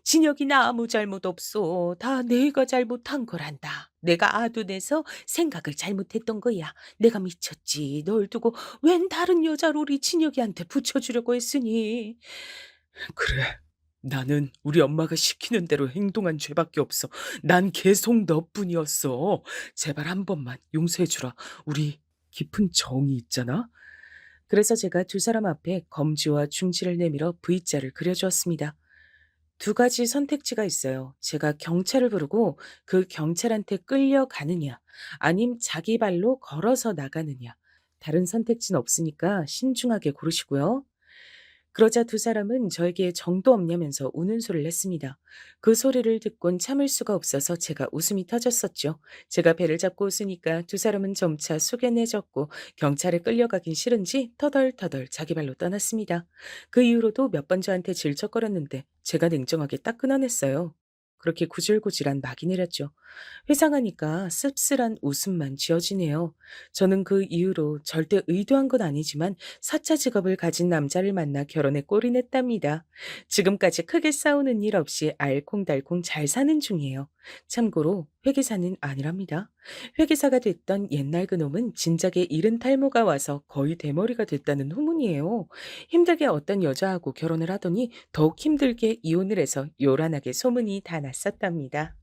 진혁이 나 아무 잘못 없어. 다 내가 잘못한 거란다. 내가 아둔해서 생각을 잘못했던 거야. 내가 미쳤지. 널 두고 웬 다른 여자를 우리 진혁이한테 붙여주려고 했으니. 그래. 나는 우리 엄마가 시키는 대로 행동한 죄밖에 없어. 난 계속 너뿐이었어. 제발 한 번만 용서해주라. 우리 깊은 정이 있잖아. 그래서 제가 두 사람 앞에 검지와 중지를 내밀어 V자를 그려주었습니다. 두 가지 선택지가 있어요. 제가 경찰을 부르고 그 경찰한테 끌려가느냐, 아님 자기 발로 걸어서 나가느냐. 다른 선택지는 없으니까 신중하게 고르시고요. 그러자 두 사람은 저에게 정도 없냐면서 우는 소리를 냈습니다. 그 소리를 듣곤 참을 수가 없어서 제가 웃음이 터졌었죠. 제가 배를 잡고 웃으니까 두 사람은 점차 숙연해졌고 경찰에 끌려가긴 싫은지 터덜터덜 자기 발로 떠났습니다. 그 이후로도 몇 번 저한테 질척거렸는데 제가 냉정하게 딱 끊어냈어요. 그렇게 구질구질한 막이 내렸죠. 회상하니까 씁쓸한 웃음만 지어지네요. 저는 그 이후로 절대 의도한 건 아니지만 사차 직업을 가진 남자를 만나 결혼에 꼴이 냈답니다. 지금까지 크게 싸우는 일 없이 알콩달콩 잘 사는 중이에요. 참고로 회계사는 아니랍니다. 회계사가 됐던 옛날 그놈은 진작에 이른 탈모가 와서 거의 대머리가 됐다는 후문이에요. 힘들게 어떤 여자하고 결혼을 하더니 더욱 힘들게 이혼을 해서 요란하게 소문이 다 났었답니다.